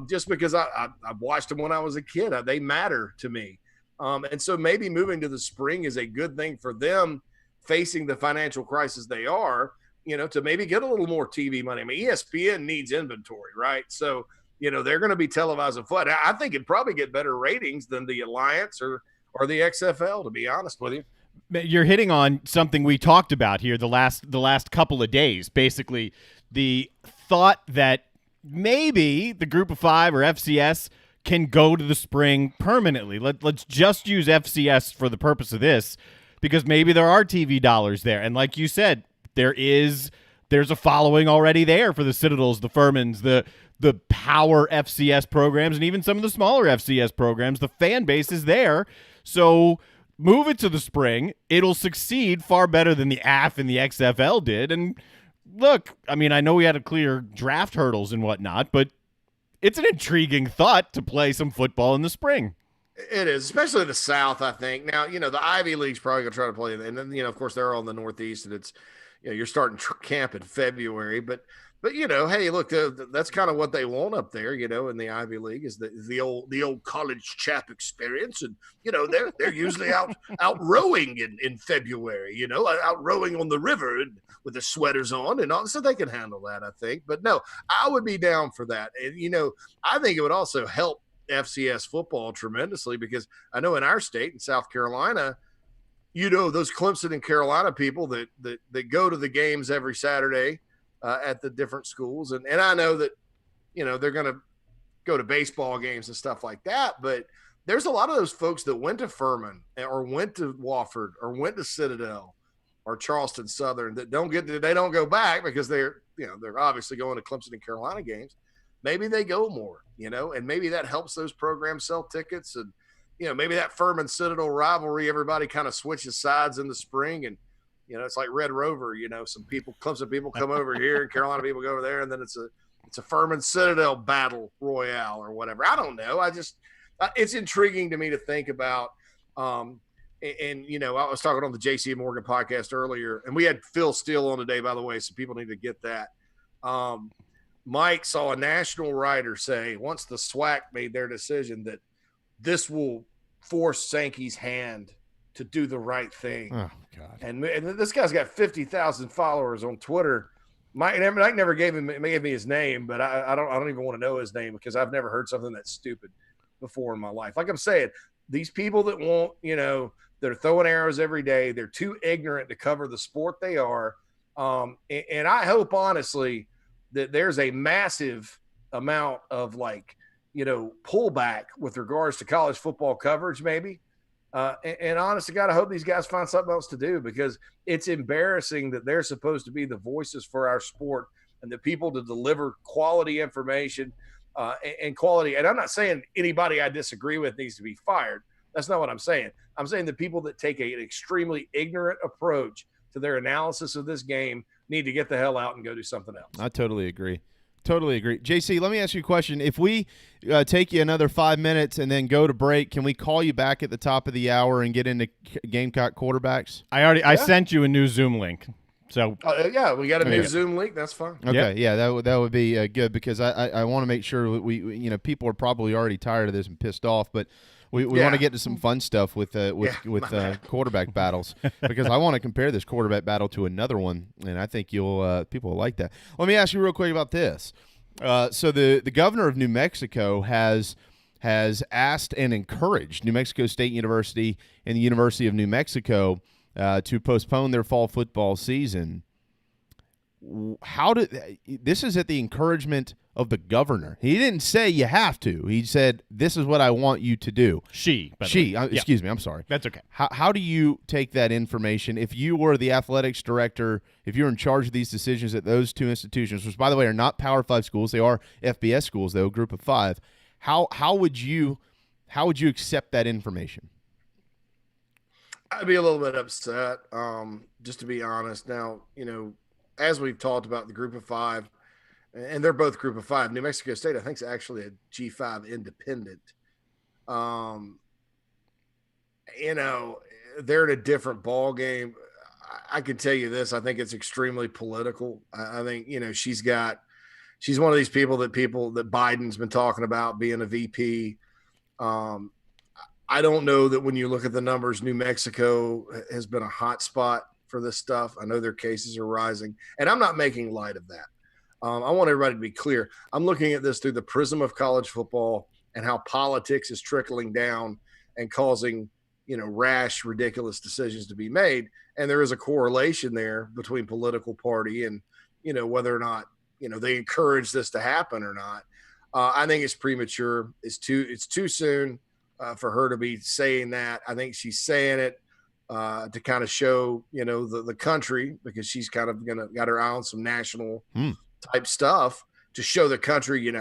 just because I've watched them when I was a kid. They matter to me. And so maybe moving to the spring is a good thing for them facing the financial crisis they are, to maybe get a little more TV money. I mean, ESPN needs inventory, right? So they're going to be televising foot. I think it'd probably get better ratings than the Alliance or the XFL, to be honest with you. You're hitting on something we talked about here the last couple of days. Basically, the thought that maybe the Group of Five or FCS can go to the spring permanently. Let's just use FCS for the purpose of this, because maybe there are TV dollars there, and like you said, there's a following already there for the Citadels, the Furmans, the power FCS programs, and even some of the smaller FCS programs. The fan base is there, so move it to the spring. It'll succeed far better than the AF and the XFL did. And look, I mean, I know we had to clear draft hurdles and whatnot, but it's an intriguing thought to play some football in the spring. It is, especially the South, I think. Now, the Ivy League's probably going to try to play, and then, of course, they're all in the Northeast, and it's, you're starting camp in February, but hey, look, that's kind of what they want up there, in the Ivy League is the old college chap experience, and they're usually out rowing in February, out rowing on the river and with the sweaters on and all, so they can handle that, I think. But no, I would be down for that, and I think it would also help FCS football tremendously, because I know in our state, in South Carolina, those Clemson and Carolina people that go to the games every Saturday at the different schools. And I know that, they're going to go to baseball games and stuff like that. But there's a lot of those folks that went to Furman or went to Wofford or went to Citadel or Charleston Southern that they don't go back because they're obviously going to Clemson and Carolina games. Maybe they go more, and maybe that helps those programs sell tickets. And, maybe that Furman Citadel rivalry, everybody kind of switches sides in the spring, and, it's like Red Rover, some Clemson people come over here and Carolina people go over there, and then it's a Furman Citadel battle royale or whatever. I don't know. It's intriguing to me to think about. I was talking on the JC Morgan podcast earlier, and we had Phil Steele on today, by the way, so people need to get that. Mike saw a national writer say once the SWAC made their decision that this will force Sankey's hand to do the right thing. Oh, God. And this guy's got 50,000 followers on Twitter. Mike never gave me his name, but I don't even want to know his name because I've never heard something that stupid before in my life. Like I'm saying, these people that want, they're throwing arrows every day. They're too ignorant to cover the sport they are. And I hope, honestly, that there's a massive amount of pullback with regards to college football coverage, maybe. And honestly, God, I hope these guys find something else to do, because it's embarrassing that they're supposed to be the voices for our sport and the people to deliver quality information and quality. And I'm not saying anybody I disagree with needs to be fired. That's not what I'm saying. I'm saying the people that take an extremely ignorant approach to their analysis of this game need to get the hell out and go do something else. I totally agree. Totally agree. JC, let me ask you a question. If we take you another 5 minutes and then go to break, can we call you back at the top of the hour and get into Gamecock quarterbacks? I sent you a new Zoom link. So yeah, we got a new Zoom link. That's fine. Okay, yeah, that would be good, because I want to make sure we people are probably already tired of this and pissed off, but we want to get to some fun stuff with quarterback battles, because I want to compare this quarterback battle to another one, and I think people will like that. Let me ask you real quick about this. So the governor of New Mexico has asked and encouraged New Mexico State University and the University of New Mexico to postpone their fall football season. This is at the encouragement of the governor. He didn't say you have to. He said, this is what I want you to do. Excuse me, I'm sorry. That's okay. How do you take that information? If you were the athletics director, if you're in charge of these decisions at those two institutions, which, by the way, are not Power 5 schools, they are FBS schools, though, Group of 5, how would you accept that information? I'd be a little bit upset, just to be honest. Now, as we've talked about the Group of 5, and they're both Group of 5. New Mexico State, I think, is actually a G5 independent. They're in a different ball game. I can tell you this. I think it's extremely political. I think, she's one of these people that Biden's been talking about being a VP. I don't know that when you look at the numbers, New Mexico has been a hot spot for this stuff. I know their cases are rising, and I'm not making light of that. I want everybody to be clear. I'm looking at this through the prism of college football and how politics is trickling down and causing, rash, ridiculous decisions to be made. And there is a correlation there between political party and, whether or not, they encourage this to happen or not. I think it's premature. It's too soon for her to be saying that. I think she's saying it to kind of show, the country, because she's kind of got her eye on some national type stuff to show the country,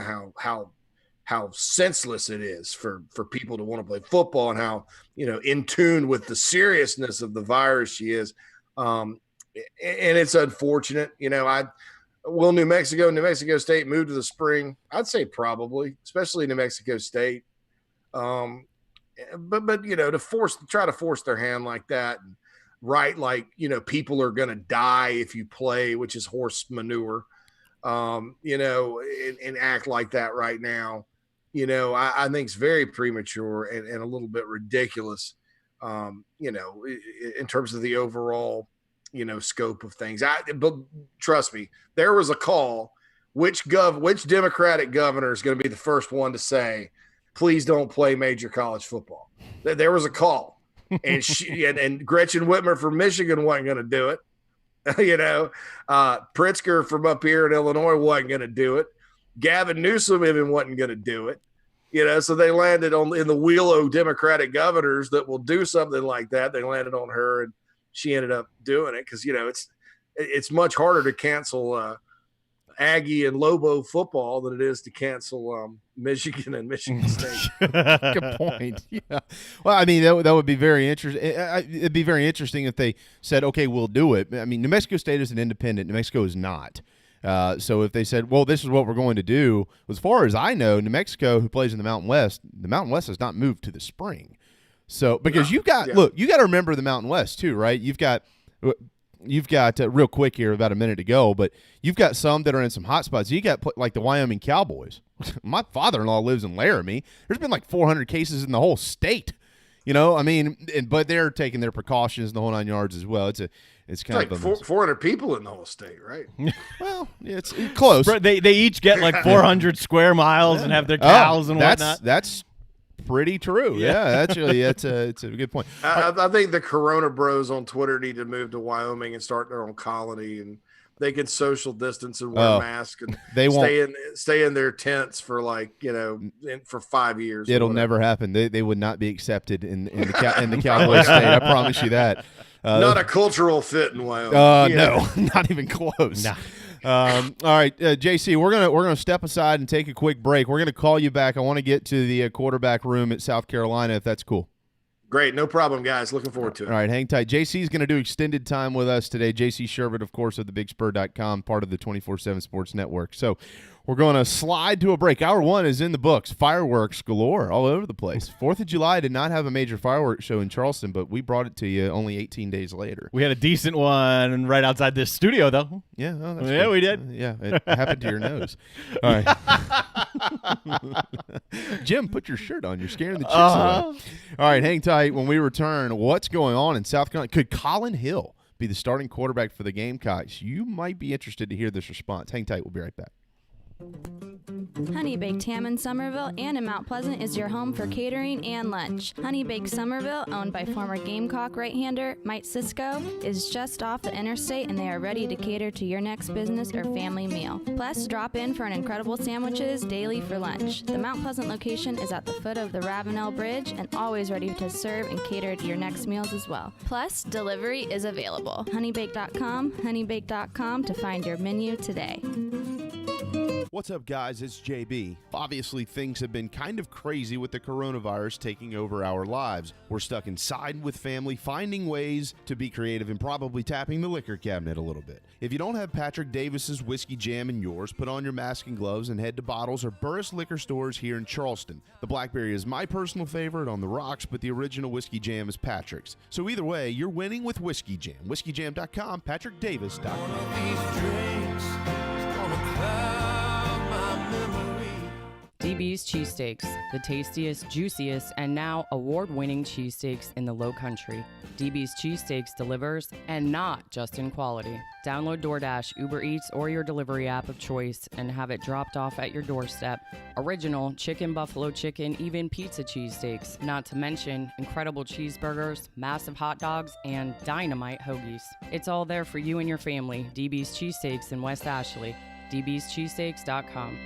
how senseless it is for people to want to play football and how, in tune with the seriousness of the virus she is. And it's unfortunate, will New Mexico State move to the spring? I'd say probably, especially New Mexico State. But to try to force their hand like that, and right, like, people are going to die if you play, which is horse manure, and act like that right now, I think it's very premature and a little bit ridiculous, in terms of the overall, scope of things. But trust me, there was a call. Which Democratic governor is going to be the first one to say, please don't play major college football? There was a call, and and Gretchen Whitmer from Michigan wasn't going to do it. Pritzker from up here in Illinois wasn't going to do it. Gavin Newsom even wasn't going to do it. So they landed in the wheel of Democratic governors that will do something like that. They landed on her, and she ended up doing it because, it's much harder to cancel Aggie and Lobo football than it is to cancel Michigan and Michigan State. Good point. Yeah. Well, I mean, that would be very interesting. It'd be very interesting if they said, okay, we'll do it. I mean, New Mexico State is an independent. New Mexico is not. So if they said, well, this is what we're going to do, as far as I know, New Mexico, who plays in the Mountain West has not moved to the spring. So because you got to remember the Mountain West too, right? You've got real quick here, about a minute to go, but you've got some that are in some hot spots. You got like the Wyoming Cowboys. My father-in-law lives in Laramie. There's been like 400 cases in the whole state. But they're taking their precautions in the whole 9 yards as well. It's kind of like 400 people in the whole state, right? Well, it's close. They each get like 400 square miles and have their cows and whatnot. That's pretty true. Yeah, actually, it's a good point. I think the Corona Bros on Twitter need to move to Wyoming and start their own colony, and they can social distance and wear masks, and they stay in their tents for for 5 years. It'll never happen. They would not be accepted in the Cowboy state. I promise you that. Not a cultural fit in Wyoming. No, not even close. No. All right, JC, we're gonna step aside and take a quick break. We're gonna call you back. I want to get to the quarterback room at South Carolina, if that's cool. Great, no problem, guys. Looking forward to it. All right, hang tight. JC's going to do extended time with us today. JC Sherwood, of course, of thebigspur.com, part of the 24/7 Sports Network. So we're going to slide to a break. Hour one is in the books. Fireworks galore all over the place. 4th of July did not have a major fireworks show in Charleston, but we brought it to you only 18 days later. We had a decent one right outside this studio, though. Yeah, that's yeah, good. We did. Yeah, it happened to your nose. All right. Jim, put your shirt on. You're scaring the chicks away. All right, hang tight. When we return, what's going on in South Carolina? Could Colin Hill be the starting quarterback for the Gamecocks? You might be interested to hear this response. Hang tight. We'll be right back. Honey Baked Ham in Somerville and in Mount Pleasant is your home for catering and lunch. Honey Baked Somerville, owned by former Gamecock right-hander Mike Sisko, is just off the interstate, and they are ready to cater to your next business or family meal. Plus, drop in for an incredible sandwiches daily for lunch. The Mount Pleasant location is at the foot of the Ravenel Bridge and always ready to serve and cater to your next meals as well. Plus, delivery is available. Honeybake.com to find your menu today. What's up, guys? It's JB. Obviously, things have been kind of crazy with the coronavirus taking over our lives. We're stuck inside with family, finding ways to be creative and probably tapping the liquor cabinet a little bit. If you don't have Patrick Davis's Whiskey Jam in yours, put on your mask and gloves and head to Bottles or Burris liquor stores here in Charleston. The Blackberry is my personal favorite on the rocks, but the original Whiskey Jam is Patrick's. So either way, you're winning with Whiskey Jam. WhiskeyJam.com, PatrickDavis.com. These drinks is gonna cloud my memory. DB's Cheesesteaks, the tastiest, juiciest, and now award-winning cheesesteaks in the Low Country. DB's Cheesesteaks delivers, and not just in quality. Download DoorDash, Uber Eats, or your delivery app of choice and have it dropped off at your doorstep. Original chicken, buffalo chicken, even pizza cheesesteaks, not to mention incredible cheeseburgers, massive hot dogs, and dynamite hoagies. It's all there for you and your family. DB's Cheesesteaks in West Ashley. dbscheesesteaks.com.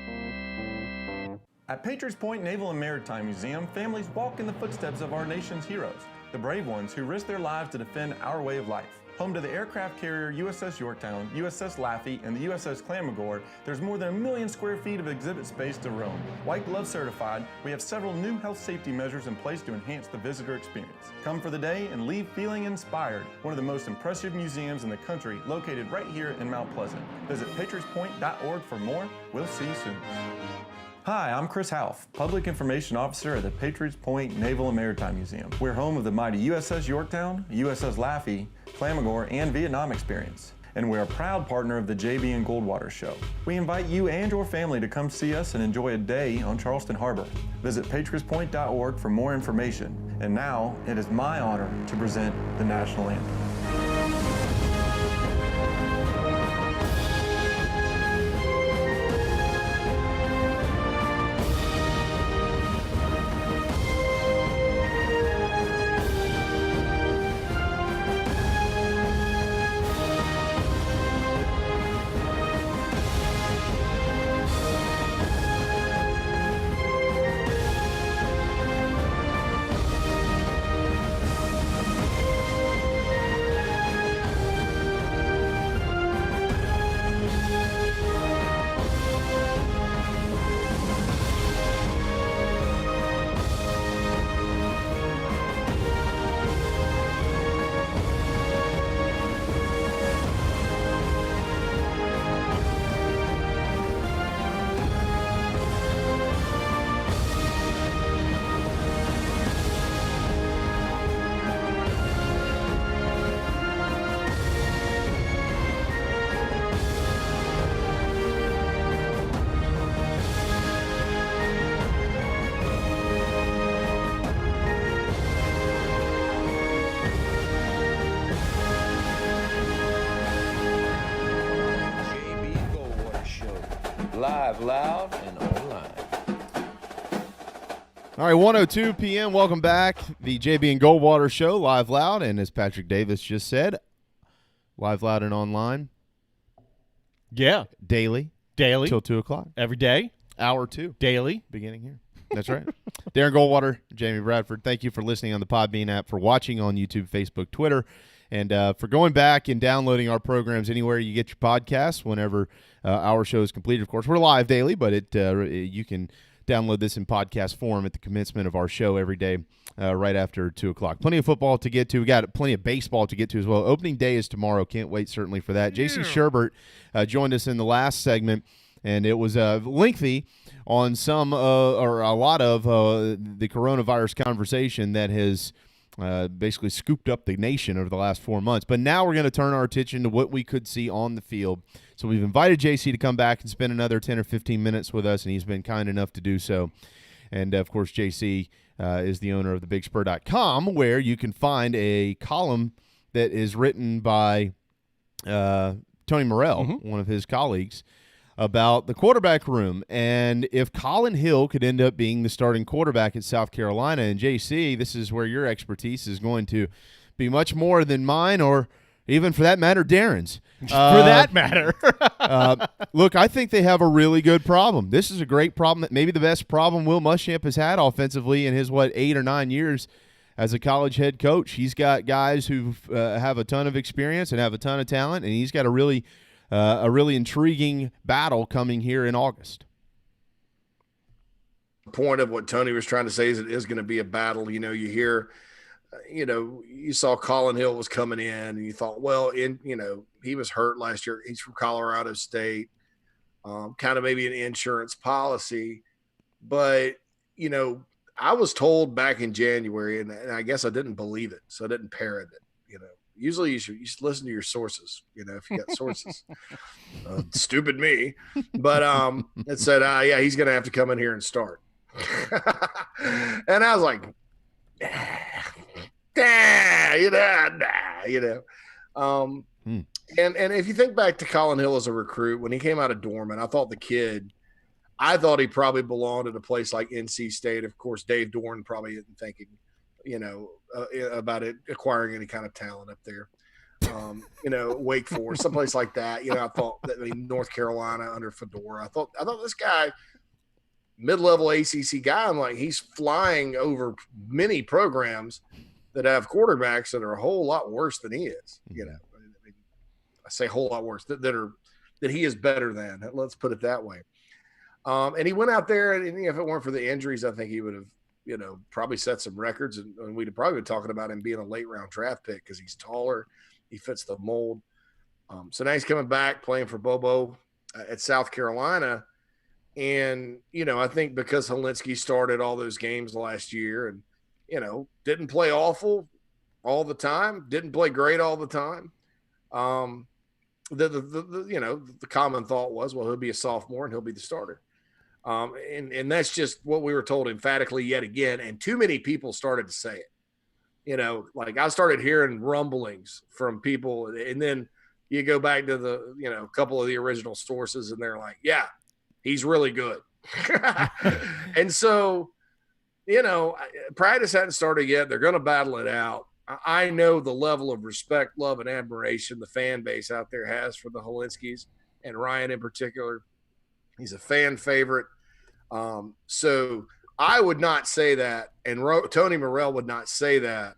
At Patriots Point Naval and Maritime Museum, families walk in the footsteps of our nation's heroes, the brave ones who risked their lives to defend our way of life. Home to the aircraft carrier USS Yorktown, USS Laffey, and the USS Clamagore, there's more than 1 million square feet of exhibit space to roam. White Glove certified, we have several new health safety measures in place to enhance the visitor experience. Come for the day and leave feeling inspired. One of the most impressive museums in the country, located right here in Mount Pleasant. Visit patriotspoint.org for more. We'll see you soon. Hi, I'm Chris Half, Public Information Officer at the Patriots Point Naval and Maritime Museum. We're home of the mighty USS Yorktown, USS Laffey, Clamagore, and Vietnam experience. And we're a proud partner of the JB and Goldwater Show. We invite you and your family to come see us and enjoy a day on Charleston Harbor. Visit patriotspoint.org for more information. And now, it is my honor to present the National Anthem. Live, loud, and online. All right, 1:02 p.m. Welcome back. The JB and Goldwater Show, live, loud, and as Patrick Davis just said, live, loud, and online. Yeah. Daily. Till 2 o'clock. Every day. Hour 2. Daily. Beginning here. That's right. Darren Goldwater, Jamie Bradford, thank you for listening on the Podbean app, for watching on YouTube, Facebook, Twitter, and for going back and downloading our programs anywhere you get your podcasts whenever our show is completed. Of course, we're live daily, but you can download this in podcast form at the commencement of our show every day right after 2 o'clock. Plenty of football to get to. We got plenty of baseball to get to as well. Opening day is tomorrow. Can't wait certainly for that. J.C. Sherbert joined us in the last segment, and it was lengthy on some or a lot of the coronavirus conversation that has basically scooped up the nation over the last 4 months. But now we're going to turn our attention to what we could see on the field. So we've invited JC to come back and spend another 10 or 15 minutes with us, and he's been kind enough to do so. And, of course, JC is the owner of thebigspur.com, where you can find a column that is written by Tony Morrell, one of his colleagues, about the quarterback room. And if Colin Hill could end up being the starting quarterback at South Carolina, and JC, this is where your expertise is going to be much more than mine, or even for that matter, Darren's. For that matter. Look, I think they have a really good problem. This is a great problem, maybe the best problem Will Muschamp has had offensively in his, 8 or 9 years as a college head coach. He's got guys who have a ton of experience and have a ton of talent, and he's got a really intriguing battle coming here in August. Point of what Tony was trying to say is it is going to be a battle. You know, you hear, you saw Colin Hill was coming in, and you thought, well, he was hurt last year. He's from Colorado State, kind of maybe an insurance policy. But, I was told back in January, and I guess I didn't believe it, so I didn't parrot it, Usually you should listen to your sources, if you got sources. Stupid me. But it said, yeah, he's going to have to come in here and start. And I was like, And if you think back to Colin Hill as a recruit, when he came out of Dorman, I thought he probably belonged at a place like NC State. Of course, Dave Dorn probably isn't thinking, about it, acquiring any kind of talent up there. Wake Forest, someplace like that. I thought North Carolina under Fedora. I thought this guy, mid-level ACC guy, I'm like, he's flying over many programs that have quarterbacks that are a whole lot worse than he is. I say a whole lot worse that he is better than. Let's put it that way. And he went out there, and if it weren't for the injuries, I think he would have, probably set some records, and we'd have probably been talking about him being a late round draft pick because he's taller, he fits the mold. So now he's coming back playing for Bobo at South Carolina. And, I think because Helinski started all those games last year and, didn't play awful all the time, didn't play great all the time. The common thought was, well, he'll be a sophomore and he'll be the starter. And that's just what we were told emphatically yet again. And too many people started to say it. Like I started hearing rumblings from people, and then you go back to the, a couple of the original sources, and they're like, yeah, he's really good. And so, practice hadn't started yet. They're going to battle it out. I know the level of respect, love, and admiration the fan base out there has for the Helinskis, and Ryan in particular. He's a fan favorite. So I would not say that, and Tony Morrell would not say that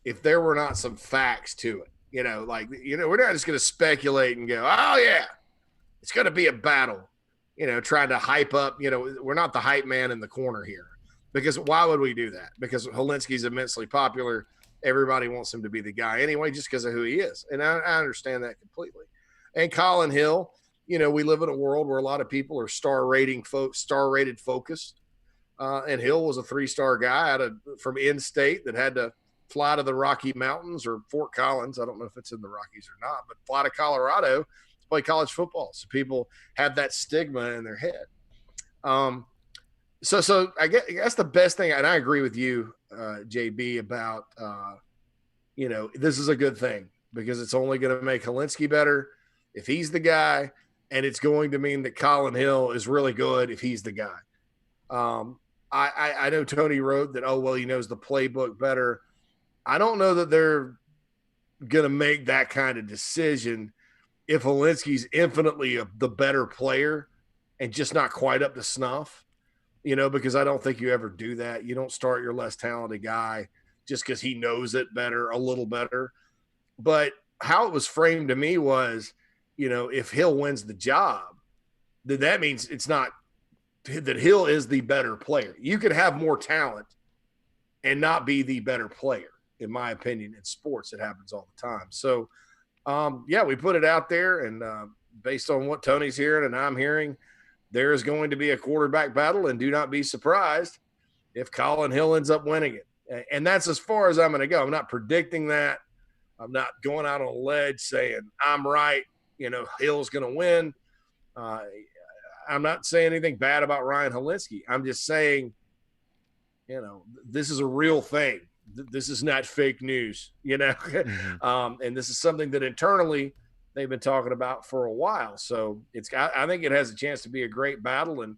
if there were not some facts to it. We're not just going to speculate and go, oh, yeah, it's going to be a battle, trying to hype up. We're not the hype man in the corner here, because why would we do that? Because Helinski's immensely popular. Everybody wants him to be the guy anyway, just because of who he is. And I understand that completely. And Colin Hill, we live in a world where a lot of people are star-rated focused. And Hill was a 3-star guy from in-state that had to fly to the Rocky Mountains or Fort Collins. I don't know if it's in the Rockies or not, but fly to Colorado to play college football. So people have that stigma in their head. So I guess the best thing, and I agree with you, JB, about, this is a good thing because it's only going to make Helinski better if he's the guy, and it's going to mean that Colin Hill is really good if he's the guy. I know Tony wrote that, he knows the playbook better. I don't know that they're going to make that kind of decision if Helinski's infinitely the better player and just not quite up to snuff, because I don't think you ever do that. You don't start your less talented guy just because he knows it better, a little better. But how it was framed to me was, if Hill wins the job, then that means it's not that Hill is the better player. You could have more talent and not be the better player, in my opinion. In sports, it happens all the time. So, we put it out there, and based on what Tony's hearing and I'm hearing, there is going to be a quarterback battle, and do not be surprised if Colin Hill ends up winning it. And that's as far as I'm going to go. I'm not predicting that. I'm not going out on a ledge saying I'm right. Hill's going to win. I'm not saying anything bad about Ryan Helinski. I'm just saying, this is a real thing. This is not fake news, Mm-hmm. And this is something that internally they've been talking about for a while. So I think it has a chance to be a great battle. And,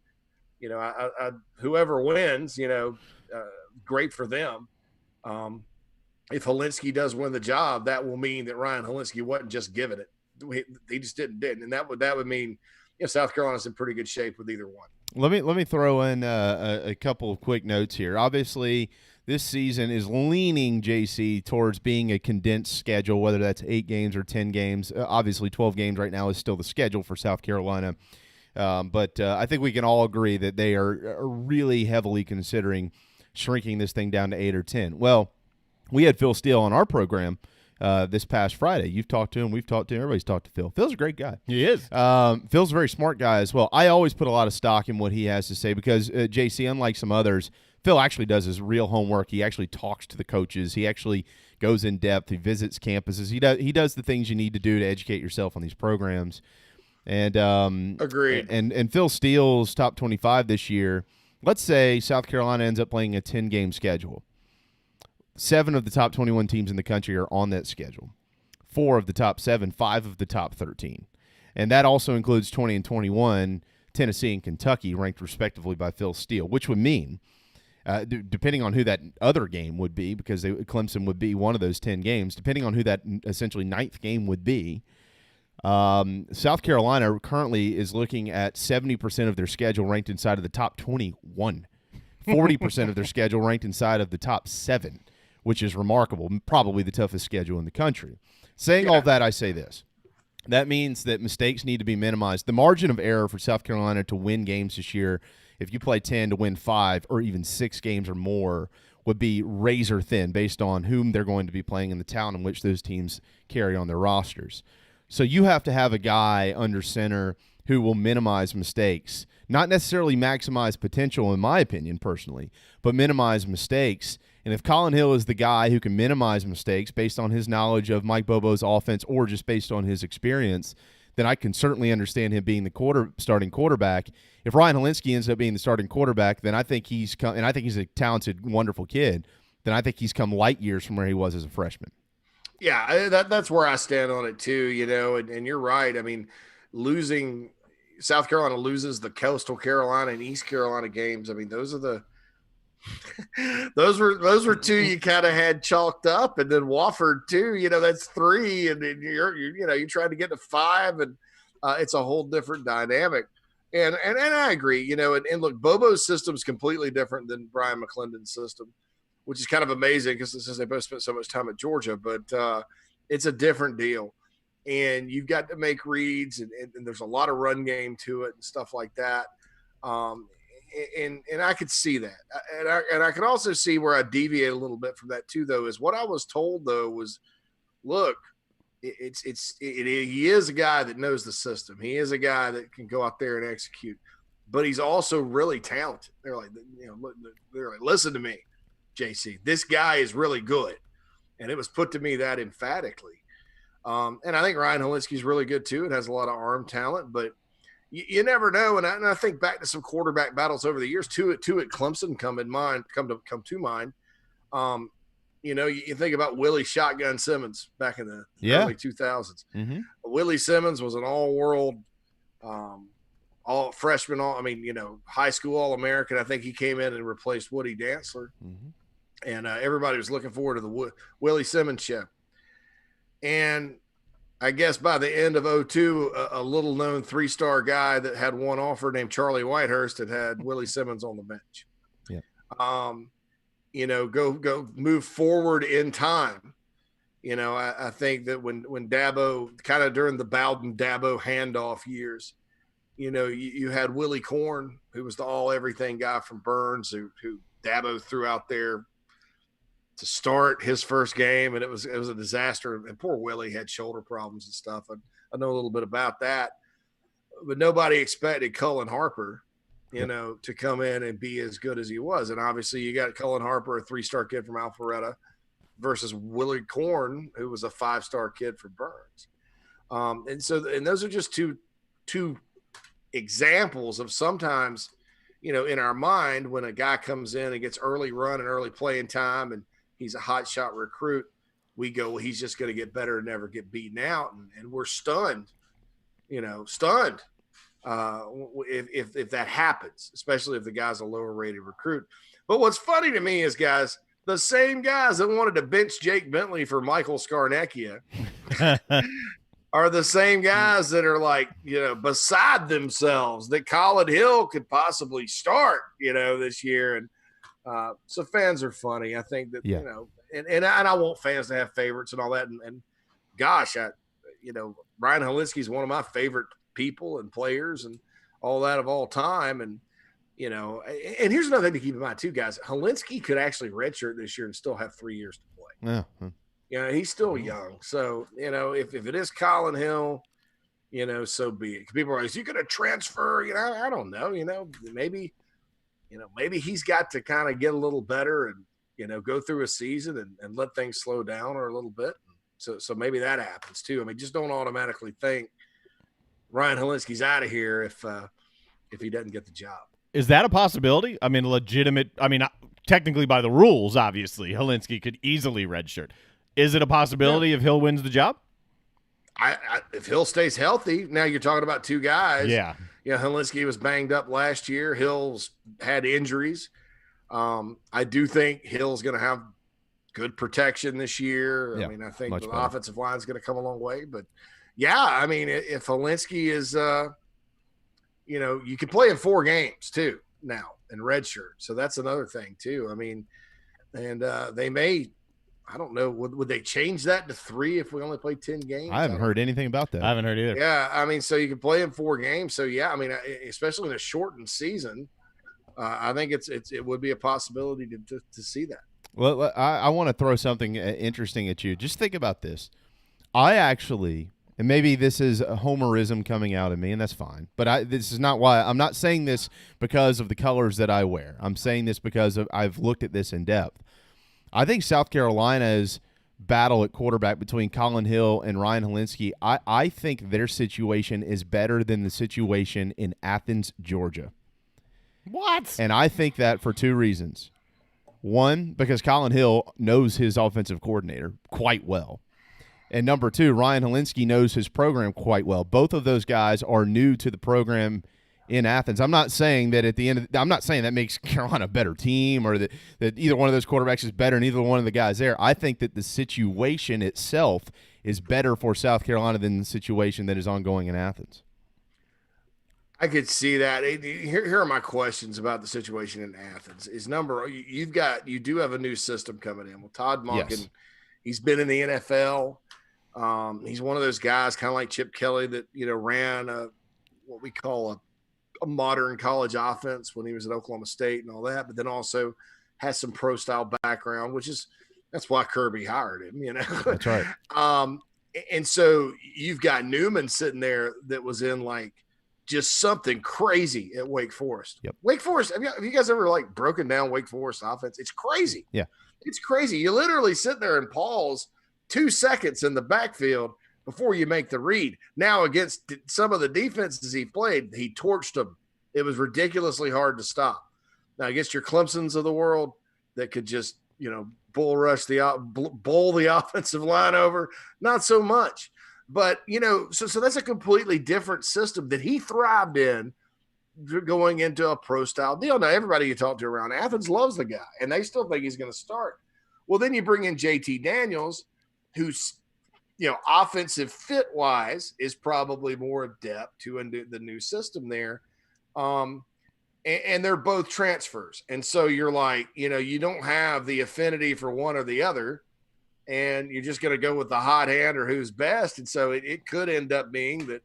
whoever wins, great for them. If Helinski does win the job, that will mean that Ryan Helinski wasn't just giving it. He just didn't. And that would mean, South Carolina's in pretty good shape with either one. Let me throw in a couple of quick notes here. Obviously, this season is leaning, JC, towards being a condensed schedule, whether that's 8 games or 10 games. Obviously, 12 games right now is still the schedule for South Carolina. But I think we can all agree that they are really heavily considering shrinking this thing down to 8 or 10. Well, we had Phil Steele on our program this past Friday. You've talked to him. We've talked to him. Everybody's talked to Phil. Phil's a great guy. He is. Phil's a very smart guy as well. I always put a lot of stock in what he has to say because, JC, unlike some others, Phil actually does his real homework. He actually talks to the coaches. He actually goes in depth. He visits campuses. He does the things you need to do to educate yourself on these programs. And Agreed. And Phil Steele's top 25 this year. Let's say South Carolina ends up playing a 10-game schedule. 7 of the top 21 teams in the country are on that schedule. 4 of the top 7, 5 of the top 13. And that also includes 20 and 21, Tennessee and Kentucky, ranked respectively by Phil Steele, which would mean, depending on who that other game would be, because Clemson would be one of those 10 games, depending on who that essentially 9th game would be, South Carolina currently is looking at 70% of their schedule ranked inside of the top 21. 40% of their schedule ranked inside of the top 7, which is remarkable, probably the toughest schedule in the country. Saying all that, I say this. That means that mistakes need to be minimized. The margin of error for South Carolina to win games this year, if you play 10 to win 5 or even 6 games or more, would be razor thin based on whom they're going to be playing in the town in which those teams carry on their rosters. So you have to have a guy under center who will minimize mistakes, not necessarily maximize potential, in my opinion, personally, but minimize mistakes. And if Colin Hill is the guy who can minimize mistakes based on his knowledge of Mike Bobo's offense or just based on his experience, then I can certainly understand him being the starting quarterback. If Ryan Helinski ends up being the starting quarterback, then I think he's a talented, wonderful kid. Then I think he's come light years from where he was as a freshman. Yeah, that's where I stand on it too, and you're right. I mean, South Carolina loses the Coastal Carolina and East Carolina games. I mean, those were 2 you kind of had chalked up, and then Wofford 2, that's 3, and then you're trying to get to 5, and it's a whole different dynamic. And I agree, and look, Bobo's system is completely different than Brian McClendon's system, which is kind of amazing because since they both spent so much time at Georgia, but it's a different deal. And you've got to make reads, and there's a lot of run game to it and stuff like that. And I could see that. And I could also see where I deviate a little bit from that too, though, is what I was told, though, was, look, he is a guy that knows the system. He is a guy that can go out there and execute, but he's also really talented. They're like, listen to me, JC, this guy is really good. And it was put to me that emphatically. And I think Ryan Helinski's really good too. It has a lot of arm talent, but you never know. And I think back to some quarterback battles over the years. 2 at Clemson come to mind. You think about Willie Shotgun Simmons back in the early 2000s. Mm-hmm. Willie Simmons was an all-world, all freshman, high school All-American. I think he came in and replaced Woody Dantzler. Mm-hmm. And everybody was looking forward to the Willie Simmons show. And I guess by the end of 2002, a little-known 3-star guy that had one offer named Charlie Whitehurst had Willie Simmons on the bench. Yeah. Go move forward in time. I think that when Dabo, kind of during the Bowden-Dabo handoff years, you had Willie Korn, who was the all-everything guy from Burns, who Dabo threw out there to start his first game, and it was a disaster. And poor Willie had shoulder problems and stuff. I know a little bit about that, but nobody expected Cullen Harper, to come in and be as good as he was. And obviously you got Cullen Harper, a 3-star kid from Alpharetta, versus Willie Korn, who was a 5-star kid from Burns. And those are just two examples of sometimes, in our mind, when a guy comes in and gets early run and early playing time and he's a hot shot recruit, we go, well, he's just going to get better and never get beaten out. And we're stunned if that happens, especially if the guy's a lower rated recruit. But what's funny to me is, guys, the same guys that wanted to bench Jake Bentley for Michael Scarnecchia are the same guys that are like, beside themselves that Colin Hill could possibly start, this year. And so fans are funny. I think that, and I want fans to have favorites and all that. And gosh, Ryan Helinski is one of my favorite people and players and all that of all time. And, and here's another thing to keep in mind too, guys. Helinski could actually redshirt this year and still have 3 years to play. Yeah. He's still young. So, if it is Colin Hill, so be it. People are like, is he going to transfer? I don't know. Maybe he's got to kind of get a little better and, go through a season and let things slow down or a little bit. So maybe that happens too. I mean, just don't automatically think Ryan Helinski's out of here if he doesn't get the job. Is that a possibility? I mean, technically by the rules, obviously, Helinski could easily redshirt. Is it a possibility if Hill wins the job? If Hill stays healthy, now you're talking about two guys. Yeah. Helinski was banged up last year. Hill's had injuries. I do think Hill's going to have good protection this year. Yeah, I mean, I think the better. offensive line is going to come a long way. But, yeah, I mean, if Helinski is, you can play in 4 games too now in redshirt. So that's another thing too. I mean, and they may – I don't know. Would they change that to 3 if we only play 10 games? I haven't heard anything about that. I haven't heard either. Yeah, I mean, so you can play in 4 games. So yeah, I mean, especially in a shortened season, I think it would be a possibility to see that. Well, I want to throw something interesting at you. Just think about this. I actually, and maybe this is a homerism coming out of me, and that's fine. But this is not why. I'm not saying this because of the colors that I wear. I'm saying this because I've looked at this in depth. I think South Carolina's battle at quarterback between Colin Hill and Ryan Helinski, I think their situation is better than the situation in Athens, Georgia. What? And I think that for 2 reasons. One, because Colin Hill knows his offensive coordinator quite well. And number 2, Ryan Helinski knows his program quite well. Both of those guys are new to the program in Athens. I'm not saying that I'm not saying that makes Carolina a better team or that either one of those quarterbacks is better than either one of the guys there. I think that the situation itself is better for South Carolina than the situation that is ongoing in Athens. I could see that. Here are my questions about the situation in Athens. You do have a new system coming in. Well, Todd Monken, Yes. He's been in the NFL. He's one of those guys, kind of like Chip Kelly, that ran what we call a modern college offense when he was at Oklahoma State and all that, but then also has some pro style background, that's why Kirby hired him, That's right. And so you've got Newman sitting there that was in like just something crazy at Wake Forest. Yep. Wake Forest. Have you guys ever like broken down Wake Forest offense? It's crazy. Yeah. It's crazy. You literally sit there and pause 2 seconds in the backfield before you make the read. Now, against some of the defenses he played, he torched them. It was ridiculously hard to stop. Now, against your Clemsons of the world that could just, bowl the offensive line over, not so much. But, so that's a completely different system that he thrived in going into a pro-style deal. Now, everybody you talk to around Athens loves the guy, and they still think he's going to start. Well, then you bring in JT Daniels, who's offensive fit wise is probably more adept to the new system there. And they're both transfers. And so you're like, you don't have the affinity for one or the other, and you're just going to go with the hot hand or who's best. And so it could end up being that,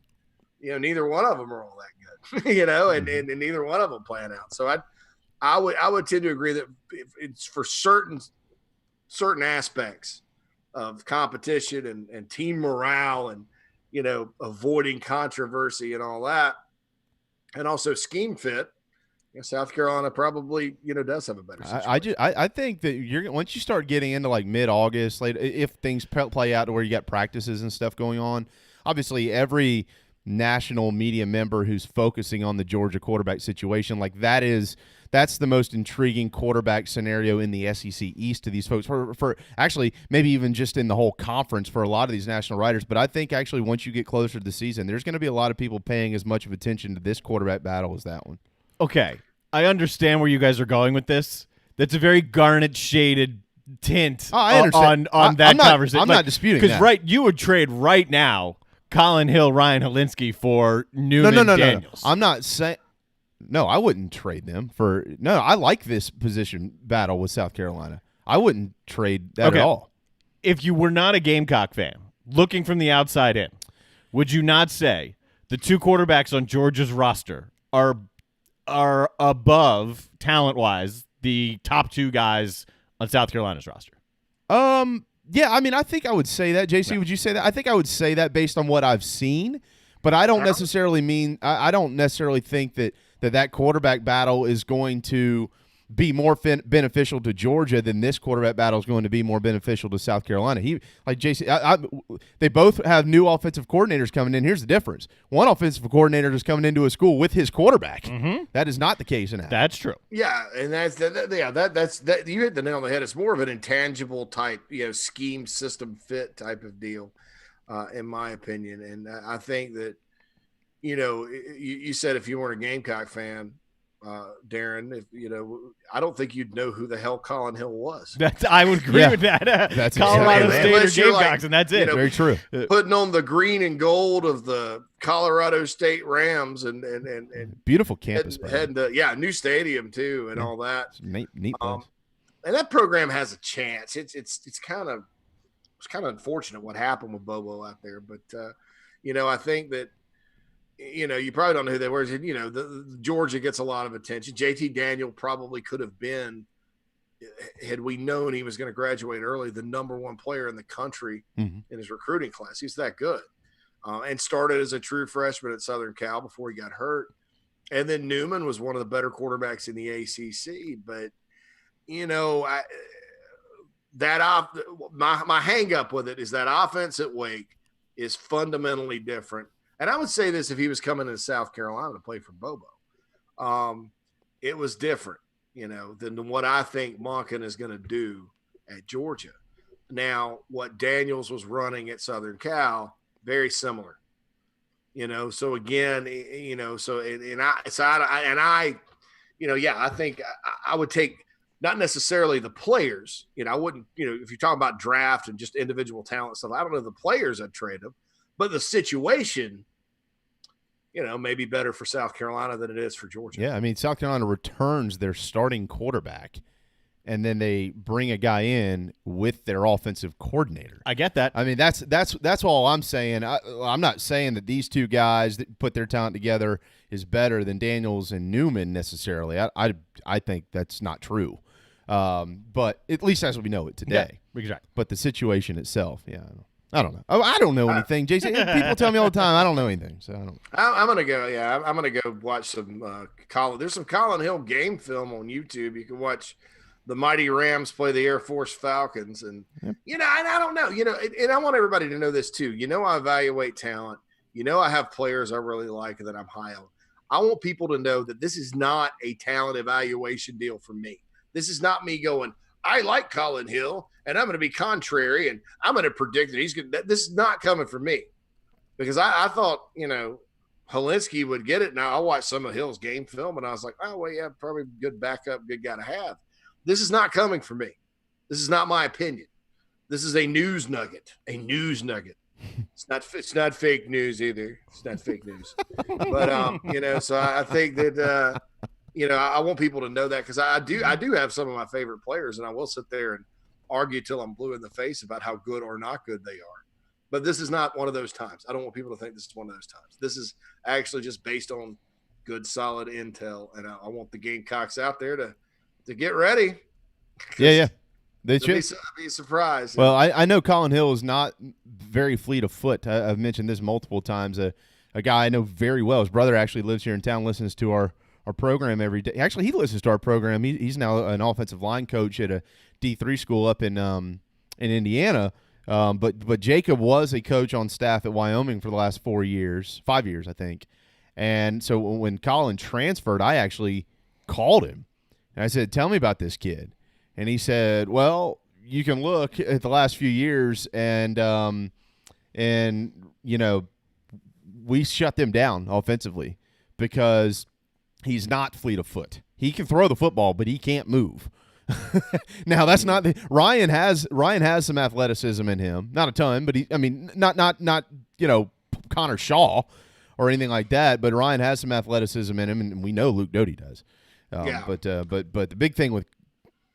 neither one of them are all that good, and neither one of them playing out. So I would tend to agree that it's for certain aspects of competition and team morale and, avoiding controversy and all that. And also scheme fit. South Carolina probably, does have a better situation. I think that once you start getting into like mid-August, if things play out to where you got practices and stuff going on, obviously every national media member who's focusing on the Georgia quarterback situation, that's the most intriguing quarterback scenario in the SEC East to these folks for actually maybe even just in the whole conference for a lot of these national writers. But I think actually once you get closer to the season, there's going to be a lot of people paying as much of attention to this quarterback battle as that one. Okay, I understand where you guys are going with this. That's a very garnet shaded tint I understand. on that conversation. I'm not disputing that. Because you would trade right now Colin Hill, Ryan Helinski for Newman Daniels. No. I'm not saying – no, I wouldn't trade them for – no, I like this position battle with South Carolina. I wouldn't trade that at all. If you were not a Gamecock fan, looking from the outside in, would you not say the 2 quarterbacks on Georgia's roster are above, talent-wise, the top 2 guys on South Carolina's roster? Yeah, I mean, I think I would say that. JC, would you say that? I think I would say that based on what I've seen, but I don't necessarily mean I don't necessarily think that quarterback battle is going to be more beneficial to Georgia than this quarterback battle is going to be more beneficial to South Carolina. They both have new offensive coordinators coming in. Here's the difference: one offensive coordinator is coming into a school with his quarterback. Mm-hmm. That is not the case in that. That's true. Yeah, and that's you hit the nail on the head. It's more of an intangible type, scheme, system fit type of deal, in my opinion. And I think that, you said if you weren't a Gamecock fan, Darren, I don't think you'd know who the hell Colin Hill was. I would agree with that. That's Colorado exactly State or Gamecocks, and that's it. Very true. Putting on the green and gold of the Colorado State Rams and beautiful campus, heading to new stadium too, and all that. It's neat place. And that program has a chance. It's kind of unfortunate what happened with Bobo out there, but I think that. You probably don't know who they were. The Georgia gets a lot of attention. JT Daniel probably could have been, had we known he was going to graduate early, the number one player in the country in his recruiting class. He's that good. And started as a true freshman at Southern Cal before he got hurt. And then Newman was one of the better quarterbacks in the ACC. But, my hang up with it is that offense at Wake is fundamentally different. And I would say this if he was coming to South Carolina to play for Bobo. It was different, than what I think Monken is going to do at Georgia. Now, what Daniels was running at Southern Cal, very similar. So again, I think I would take not necessarily the players. I wouldn't, if you're talking about draft and just individual talent stuff, I don't know the players I'd trade them, but the situation – may be better for South Carolina than it is for Georgia. Yeah, I mean, South Carolina returns their starting quarterback, and then they bring a guy in with their offensive coordinator. I get that. I mean, that's all I'm saying. I'm not saying that these two guys that put their talent together is better than Daniels and Newman necessarily. I think that's not true. But at least as we know it today. Yeah, exactly. But the situation itself, I don't know. I don't know anything, Jason. People tell me all the time I don't know anything, so I don't. I'm gonna go. Yeah, I'm gonna go watch some Colin. There's some Colin Hill game film on YouTube. You can watch the mighty Rams play the Air Force Falcons, and and I don't know. And I want everybody to know this too. I evaluate talent. I have players I really like that I'm high on. I want people to know that this is not a talent evaluation deal for me. This is not me going, I like Colin Hill, and I'm going to be contrary, and I'm going to predict that he's going to – this is not coming from me because I thought, Helinski would get it. Now, I watched some of Hill's game film, and I was like, oh, well, yeah, probably good backup, good guy to have. This is not coming from me. This is not my opinion. This is a news nugget, It's not fake news either. It's not fake news. But, so I think that I want people to know that because I do have some of my favorite players, and I will sit there and argue till I'm blue in the face about how good or not good they are. But this is not one of those times. I don't want people to think this is one of those times. This is actually just based on good, solid intel, and I want the Gamecocks out there to get ready. Yeah. They should be surprised. Well, I know Colin Hill is not very fleet of foot. I've mentioned this multiple times. A guy I know very well. His brother actually lives here in town, listens to our program every day. Actually, he listens to our program. He's now an offensive line coach at a D3 school up in Indiana. But Jacob was a coach on staff at Wyoming for the last 5 years, I think. And so when Colin transferred, I actually called him. And I said, tell me about this kid. And he said, well, you can look at the last few years and we shut them down offensively because he's not fleet of foot. He can throw the football, but he can't move. Now that's not Ryan has some athleticism in him, not a ton, but not Connor Shaw or anything like that. But Ryan has some athleticism in him, and we know Luke Doty does. But the big thing with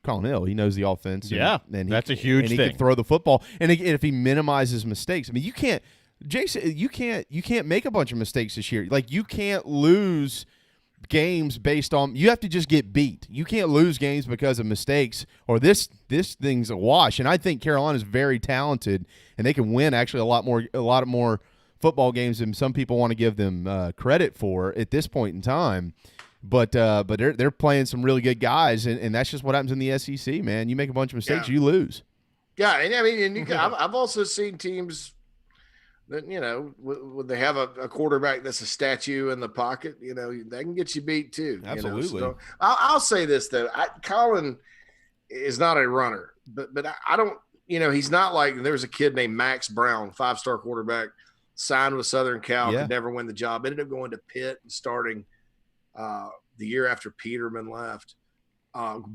Colin Hill, he knows the offense. And that's a huge thing. He can throw the football, and if he minimizes mistakes, you can't, Jason, you can't make a bunch of mistakes this year. Like you can't lose games based on – you have to just get beat. You can't lose games because of mistakes or this thing's a wash. And I think Carolina's very talented, and they can win actually a lot more football games than some people want to give them credit for at this point in time. But they're playing some really good guys, and that's just what happens in the SEC, man. You make a bunch of mistakes, you lose. Yeah, and I mean, I've also seen teams that, when they have a quarterback that's a statue in the pocket, they can get you beat too. Absolutely. So I'll say this though, Colin is not a runner, but I don't, he's not like there's a kid named Max Brown, 5-star quarterback, signed with Southern Cal, could never win the job, ended up going to Pitt and starting the year after Peterman left.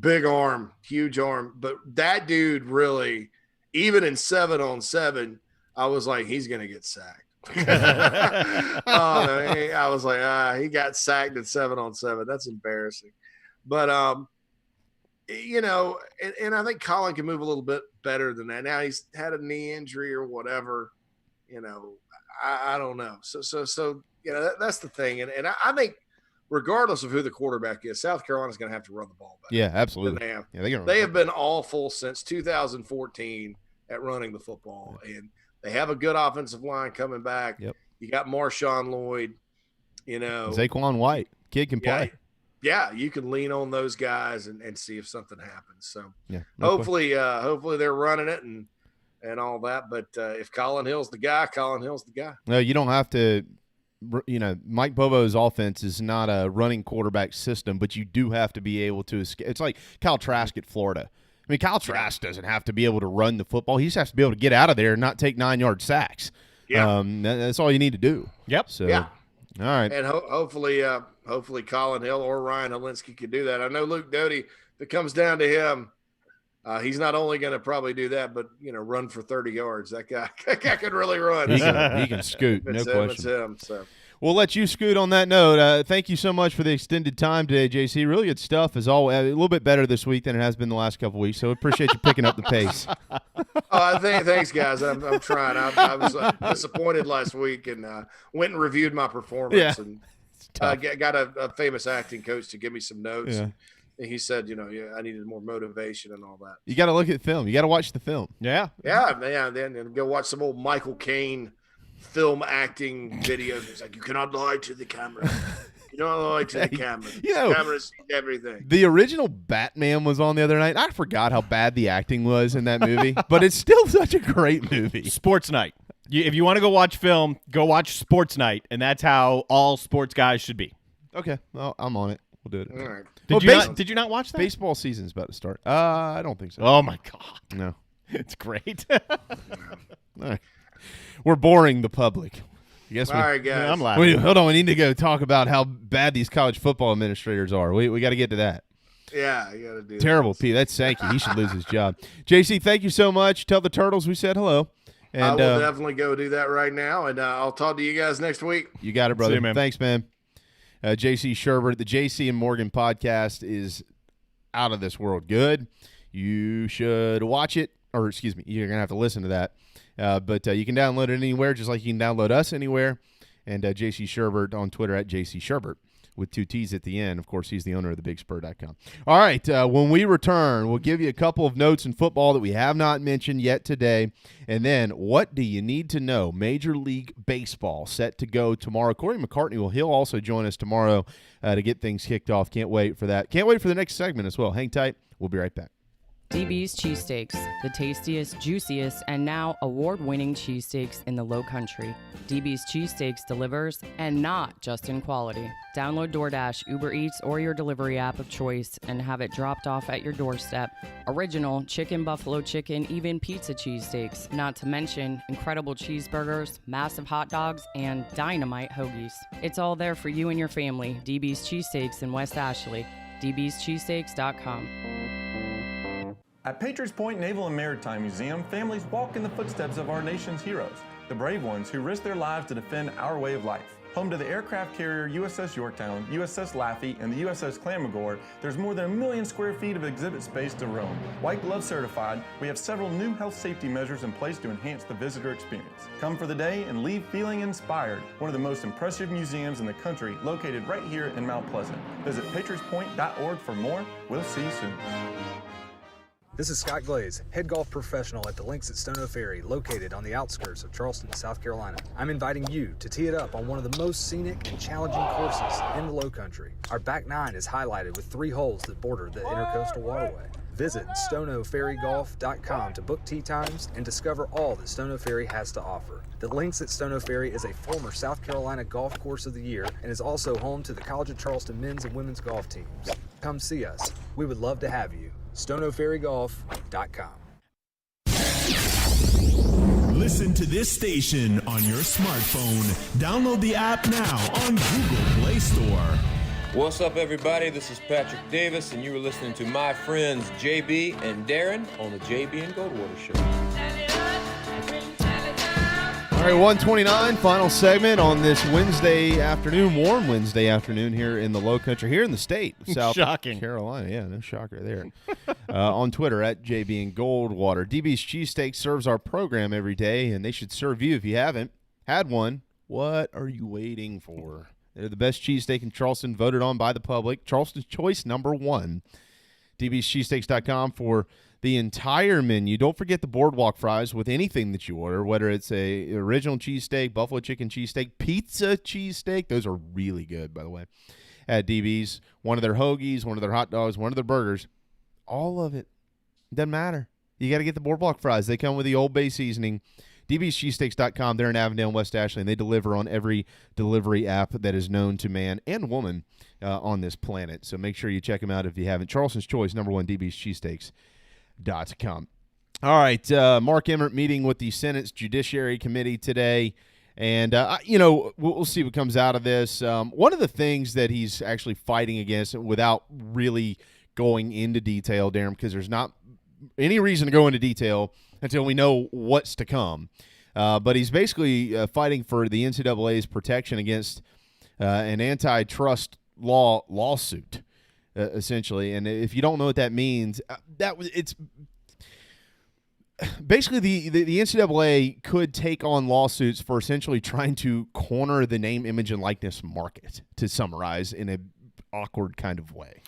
Big arm, huge arm, but that dude really, even in 7-on-7, I was like, he's going to get sacked. I was like, he got sacked at 7-on-7. That's embarrassing. But, and I think Colin can move a little bit better than that. Now he's had a knee injury or whatever, I don't know. So that's the thing. And I think, regardless of who the quarterback is, South Carolina's going to have to run the ball better. Yeah, absolutely. They have been awful since 2014 at running the football, and they have a good offensive line coming back. Yep. You got Marshawn Lloyd, Zaquan White, kid can play. Yeah, you can lean on those guys and see if something happens. So hopefully they're running it and all that. But if Colin Hill's the guy, Colin Hill's the guy. No, you don't have to. Mike Bobo's offense is not a running quarterback system, but you do have to be able to escape. It's like Kyle Trask at Florida. I mean, Kyle Trask doesn't have to be able to run the football. He just has to be able to get out of there and not take 9-yard sacks. Yeah. That's all you need to do. Yep. So, all right. And hopefully Colin Hill or Ryan Helinski can do that. I know Luke Doty, if it comes down to him, he's not only going to probably do that, but, run for 30 yards. That guy can really run. He can scoot, no question. It's him, so. We'll let you scoot on that note. Thank you so much for the extended time today, JC. Really good stuff, as always. A little bit better this week than it has been the last couple of weeks, so appreciate you picking up the pace. Thanks, guys. I'm trying. I was disappointed last week and went and reviewed my performance and got a famous acting coach to give me some notes. Yeah. And he said, I needed more motivation and all that. You got to look at film. You got to watch the film. Yeah. Yeah, man. Then go watch some old Michael Caine film acting videos. It's like, you cannot lie to the camera. You don't lie to the camera. The camera sees everything. The original Batman was on the other night. I forgot how bad the acting was in that movie, but it's still such a great movie. Sports Night. If you want to go watch film, go watch Sports Night, and that's how all sports guys should be. Okay. Well, I'm on it. We'll do it. All right. Did you not watch that? Baseball season's about to start. I don't think so. Oh, my God. No. It's great. All right. We're boring the public. All right, guys. Yeah, I'm laughing. Hold on. We need to go talk about how bad these college football administrators are. We got to get to that. Yeah, you got to do Terrible, Pete. That's Sankey. He should lose his job. JC, thank you so much. Tell the Turtles we said hello. And, I will definitely go do that right now, and I'll talk to you guys next week. You got it, brother. See you, man. Thanks, man. JC Sherbert, the JC and Morgan podcast is out of this world good. You should watch it, or excuse me, you're going to have to listen to that. But you can download it anywhere, just like you can download us anywhere. And JC Sherbert on Twitter at JC Sherbert with 2 T's at the end. Of course, he's the owner of thebigspur.com. All right, when we return, we'll give you a couple of notes in football that we have not mentioned yet today. And then, what do you need to know? Major League Baseball set to go tomorrow. Corey McCartney he'll also join us tomorrow to get things kicked off. Can't wait for that. Can't wait for the next segment as well. Hang tight. We'll be right back. DB's Cheesesteaks, the tastiest, juiciest, and now award-winning cheesesteaks in the Low Country. DB's Cheesesteaks delivers, and not just in quality. Download DoorDash, Uber Eats, or your delivery app of choice and have it dropped off at your doorstep. Original chicken, buffalo chicken, even pizza cheesesteaks. Not to mention incredible cheeseburgers, massive hot dogs, and dynamite hoagies. It's all there for you and your family. DB's Cheesesteaks in West Ashley. dbscheesesteaks.com. At Patriots Point Naval and Maritime Museum, families walk in the footsteps of our nation's heroes, the brave ones who risked their lives to defend our way of life. Home to the aircraft carrier USS Yorktown, USS Laffey, and the USS Clamagore, there's more than 1 million square feet of exhibit space to roam. White Glove certified, we have several new health safety measures in place to enhance the visitor experience. Come for the day and leave feeling inspired. One of the most impressive museums in the country, located right here in Mount Pleasant. Visit patriotspoint.org for more. We'll see you soon. This is Scott Glaze, head golf professional at the links at Stono Ferry, located on the outskirts of Charleston, South Carolina. I'm inviting you to tee it up on one of the most scenic and challenging courses in the Lowcountry. Our back nine is highlighted with 3 holes that border the Intercoastal Waterway. Visit stonoferrygolf.com to book tee times and discover all that Stono Ferry has to offer. The links at Stono Ferry is a former South Carolina Golf Course of the Year and is also home to the College of Charleston men's and women's golf teams. Come see us. We would love to have you. stonoferrygolf.com. Listen to this station on your smartphone. Download the app now on Google Play Store. What's up, everybody? This is Patrick Davis, and you are listening to my friends JB and Darren on the JB and Goldwater Show. All right, 129, final segment on this Wednesday afternoon, warm Wednesday afternoon here in the Lowcountry, here in the state of South Carolina. Yeah, no shocker there. On Twitter, at JB and Goldwater. DB's Cheesesteak serves our program every day, and they should serve you if you haven't had one. What are you waiting for? They're the best cheesesteak in Charleston, voted on by the public. Charleston's choice #1. DB'scheesesteaks.com for the entire menu. Don't forget the boardwalk fries with anything that you order, whether it's a original cheesesteak, buffalo chicken cheesesteak, pizza cheesesteak. Those are really good, by the way, at DB's. One of their hoagies, one of their hot dogs, one of their burgers. All of it. Doesn't matter. You got to get the boardwalk fries. They come with the Old Bay seasoning. DB'scheesesteaks.com. They're in Avondale and West Ashley, and they deliver on every delivery app that is known to man and woman on this planet. So make sure you check them out if you haven't. Charleston's choice, #1, DB'scheesesteaks.com. All right, Mark Emmert meeting with the Senate's Judiciary Committee today. And, we'll see what comes out of this. One of the things that he's actually fighting against, without really going into detail, Darren, because there's not any reason to go into detail until we know what's to come. But he's basically fighting for the NCAA's protection against an antitrust lawsuit, essentially. And if you don't know what that means, it's basically the NCAA could take on lawsuits for essentially trying to corner the name, image, and likeness market, to summarize in an awkward kind of way.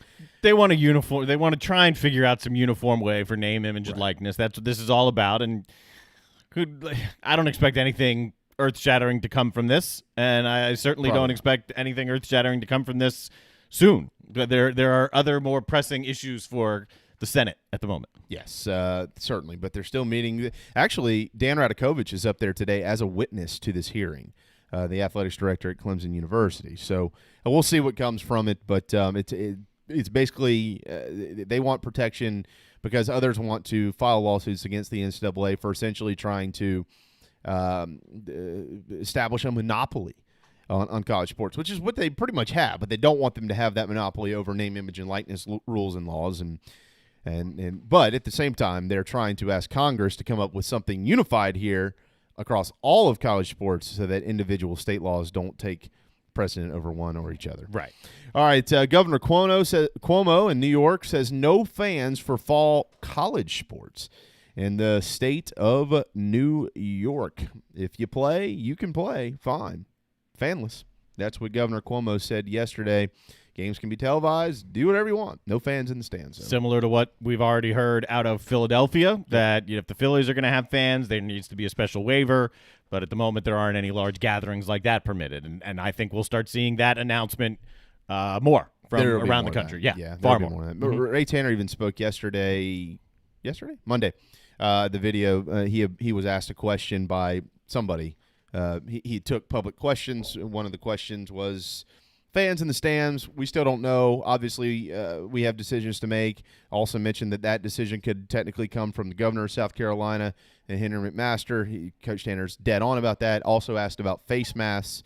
They want a uniform. They want to try and figure out some uniform way for name, image, and likeness. That's what this is all about. And I don't expect anything earth-shattering to come from this, and I certainly don't expect anything earth-shattering to come from this soon. There are other more pressing issues for the Senate at the moment. Yes, certainly, but they're still meeting. Actually, Dan Radakovich is up there today as a witness to this hearing, the athletics director at Clemson University. So we'll see what comes from it, but it's basically they want protection because others want to file lawsuits against the NCAA for essentially trying to establish a monopoly on college sports, which is what they pretty much have, but they don't want them to have that monopoly over name, image, and likeness rules and laws. But at the same time, they're trying to ask Congress to come up with something unified here across all of college sports so that individual state laws don't take precedent over one or each other. Right. All right. Governor Cuomo in New York says no fans for fall college sports in the state of New York. If you play, you can play. Fine. Fanless. That's what Governor Cuomo said yesterday. Games can be televised. Do whatever you want. No fans in the stands. So. Similar to what we've already heard out of Philadelphia, that if the Phillies are going to have fans, there needs to be a special waiver. But at the moment, there aren't any large gatherings like that permitted. And I think we'll start seeing that announcement more from around the country. Yeah, far more. Mm-hmm. Ray Tanner even spoke yesterday, Monday. The video, he was asked a question by somebody. He took public questions. One of the questions was fans in the stands. We still don't know. Obviously, we have decisions to make. Also mentioned that decision could technically come from the governor of South Carolina and Henry McMaster. Coach Tanner's dead on about that. Also asked about face masks.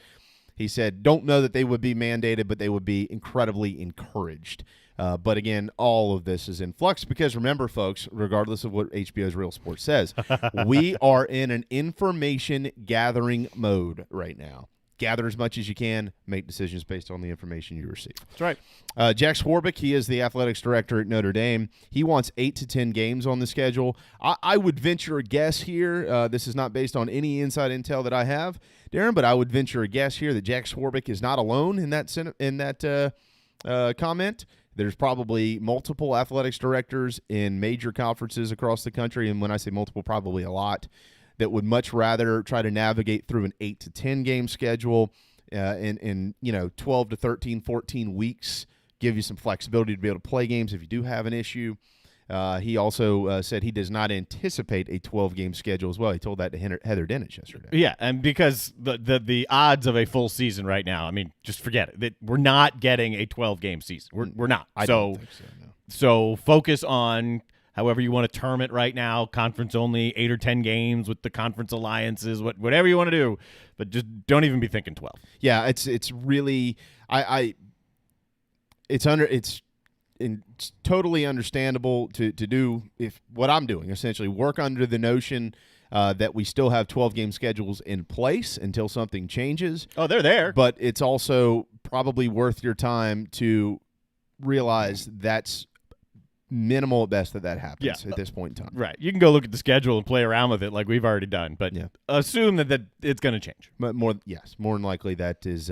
He said, don't know that they would be mandated, but they would be incredibly encouraged. But again, all of this is in flux because remember, folks, regardless of what HBO's Real Sports says, we are in an information gathering mode right now. gather as much as you can, make decisions based on the information you receive. That's right. Jack Swarbrick, he is the athletics director at Notre Dame. He wants 8 to 10 games on the schedule. I would venture a guess here. This is not based on any inside intel that I have, Darren, but I would venture a guess here that Jack Swarbrick is not alone in that comment. There's probably multiple athletics directors in major conferences across the country, and when I say multiple, probably a lot, that would much rather try to navigate through an 8 to 10 game schedule in 12 to 13, 14 weeks, give you some flexibility to be able to play games if you do have an issue. He also said he does not anticipate a 12-game schedule as well. He told that to Heather Dinich yesterday. Yeah, and because the odds of a full season right now, I mean, just forget it. We're not getting a 12-game season. We're not. I don't think so, no. So focus on however you want to term it right now, conference only, 8 or 10 games with the conference alliances, whatever you want to do, but just don't even be thinking 12. Yeah, it's really it's totally understandable to do if what I'm doing, essentially work under the notion that we still have 12-game schedules in place until something changes. Oh, they're there. But it's also probably worth your time to realize that's minimal at best that happens at this point in time. Right. You can go look at the schedule and play around with it like we've already done, but assume that it's going to change. But more than likely that is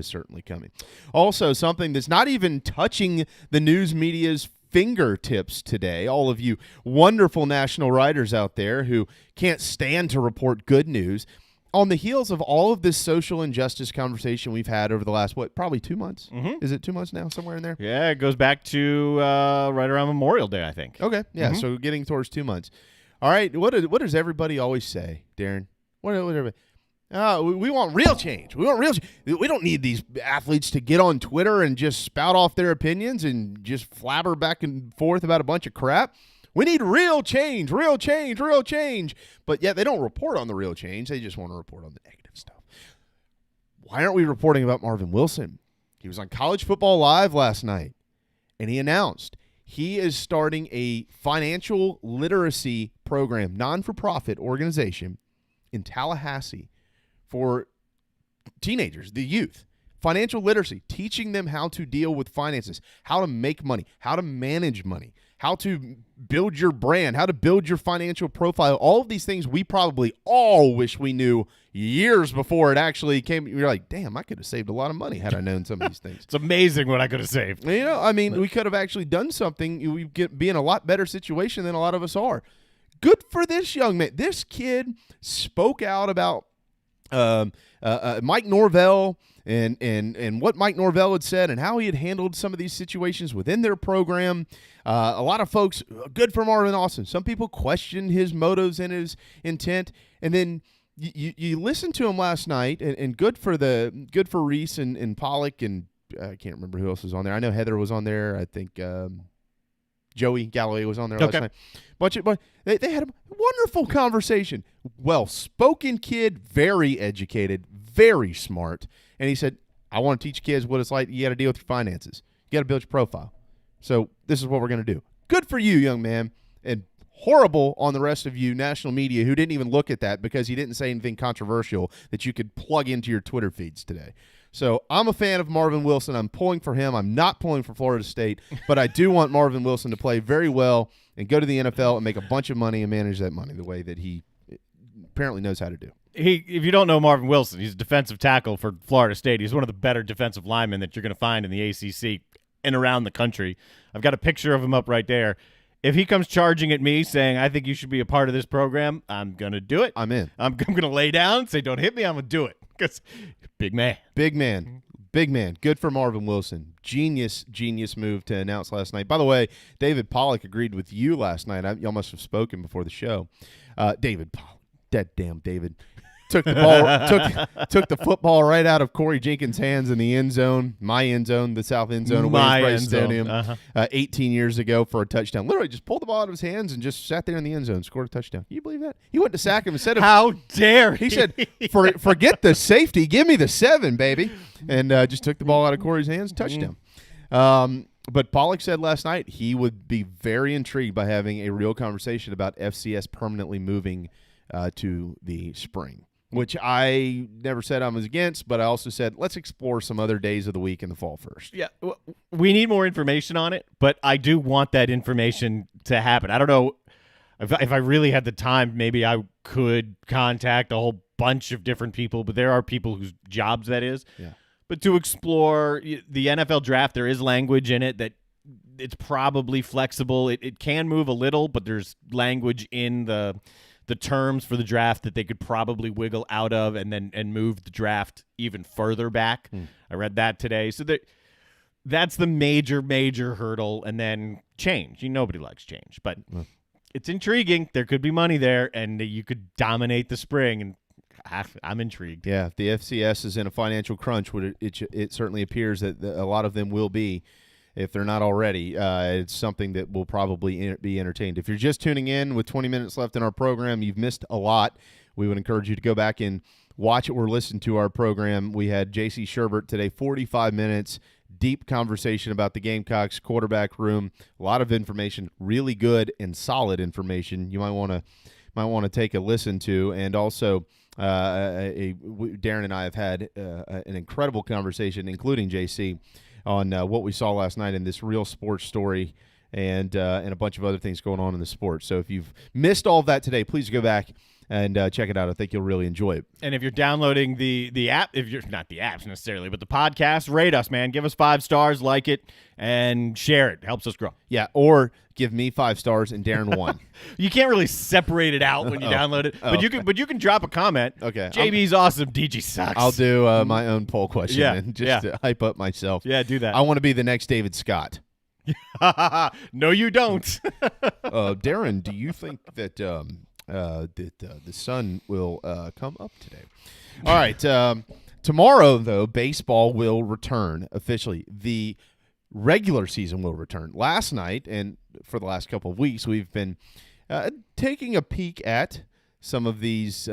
certainly coming. Also, something that's not even touching the news media's fingertips today, all of you wonderful national writers out there who can't stand to report good news, on the heels of all of this social injustice conversation we've had over the last, probably 2 months? Mm-hmm. Is it 2 months now, somewhere in there? Yeah, it goes back to right around Memorial Day, I think. Okay, yeah, so getting towards 2 months. All right, what does everybody always say, Darren? What everybody? We want real change. We want real change. We don't need these athletes to get on Twitter and just spout off their opinions and just flabber back and forth about a bunch of crap. We need real change, real change, real change. But yet they don't report on the real change. They just want to report on the negative stuff. Why aren't we reporting about Marvin Wilson? He was on College Football Live last night, and he announced he is starting a financial literacy program, non-for-profit organization in Tallahassee for teenagers, the youth. Financial literacy, teaching them how to deal with finances, how to make money, how to manage money, how to build your brand, how to build your financial profile. All of these things we probably all wish we knew years before it actually came. You're like, damn, I could have saved a lot of money had I known some of these things. It's amazing what I could have saved. We could have actually done something. We'd be in a lot better situation than a lot of us are. Good for this young man. This kid spoke out about Mike Norvell and what Mike Norvell had said and how he had handled some of these situations within their program. A lot of folks, good for Marvin Austin. Some people questioned his motives and his intent. And then you listened to him last night, and good for Reese and Pollock, and I can't remember who else was on there. I know Heather was on there. I think Joey Galloway was on there last night. But they had a wonderful conversation. Well-spoken kid, very educated, very smart. And he said, I want to teach kids what it's like. You got to deal with your finances. You got to build your profile. So this is what we're going to do. Good for you, young man. And horrible on the rest of you national media who didn't even look at that because he didn't say anything controversial that you could plug into your Twitter feeds today. So I'm a fan of Marvin Wilson. I'm pulling for him. I'm not pulling for Florida State, but I do want Marvin Wilson to play very well and go to the NFL and make a bunch of money and manage that money the way that he apparently knows how to do. If you don't know Marvin Wilson, he's a defensive tackle for Florida State. He's one of the better defensive linemen that you're going to find in the ACC and around the country. I've got a picture of him up right there. If he comes charging at me saying, I think you should be a part of this program, I'm going to do it. I'm in. I'm going to lay down and say, don't hit me. I'm going to do it. Because big man. Big man. Big man. Good for Marvin Wilson. Genius move to announce last night. By the way, David Pollock agreed with you last night. Y'all must have spoken before the show. David Pollock. Dead damn David. Took the ball, took the football right out of Corey Jenkins' hands in the end zone, my end zone, the south end zone of Williams-Brice Stadium, 18 years ago for a touchdown. Literally just pulled the ball out of his hands and just sat there in the end zone, scored a touchdown. Can you believe that? He went to sack him instead of how dare he said, forget the safety, give me the 7, baby, and just took the ball out of Corey's hands, touchdown. But Pollock said last night he would be very intrigued by having a real conversation about FCS permanently moving to the spring. which I never said I was against, but I also said let's explore some other days of the week in the fall first. Yeah, we need more information on it, but I do want that information to happen. I don't know if I really had the time, maybe I could contact a whole bunch of different people, but there are people whose jobs that is. Yeah. But to explore the NFL draft, there is language in it that it's probably flexible. It can move a little, but there's language in the terms for the draft that they could probably wiggle out of and move the draft even further back. I read that today. So that's the major hurdle, and then change. Nobody likes change, but it's intriguing. There could be money there, and you could dominate the spring, and I'm intrigued. Yeah, if the FCS is in a financial crunch, it certainly appears that a lot of them will be, if they're not already. It's something that will probably be entertained. If you're just tuning in with 20 minutes left in our program, you've missed a lot. We would encourage you to go back and watch it or listen to our program. We had J.C. Sherbert today, 45 minutes, deep conversation about the Gamecocks quarterback room. A lot of information, really good and solid information. You might want to take a listen to. And also, Darren and I have had an incredible conversation, including JC, on what we saw last night in this real sports story and a bunch of other things going on in the sport. So if you've missed all of that today, please go back and check it out. I think you'll really enjoy it. And if you're downloading the app, if you're not the apps necessarily, but the podcast, rate us, man. Give us 5 stars, like it, and share it. Helps us grow. Yeah, or give me 5 stars and Darren 1. You can't really separate it out when you download it, but you can drop a comment. Okay, JB's awesome. DG sucks. I'll do my own poll question and just to hype up myself. Yeah, do that. I want to be the next David Scott. No, you don't. Darren, do you think that the sun will come up today? All right. Tomorrow, though, baseball will return officially. The regular season will return. Last night, and for the last couple of weeks, we've been taking a peek at some of these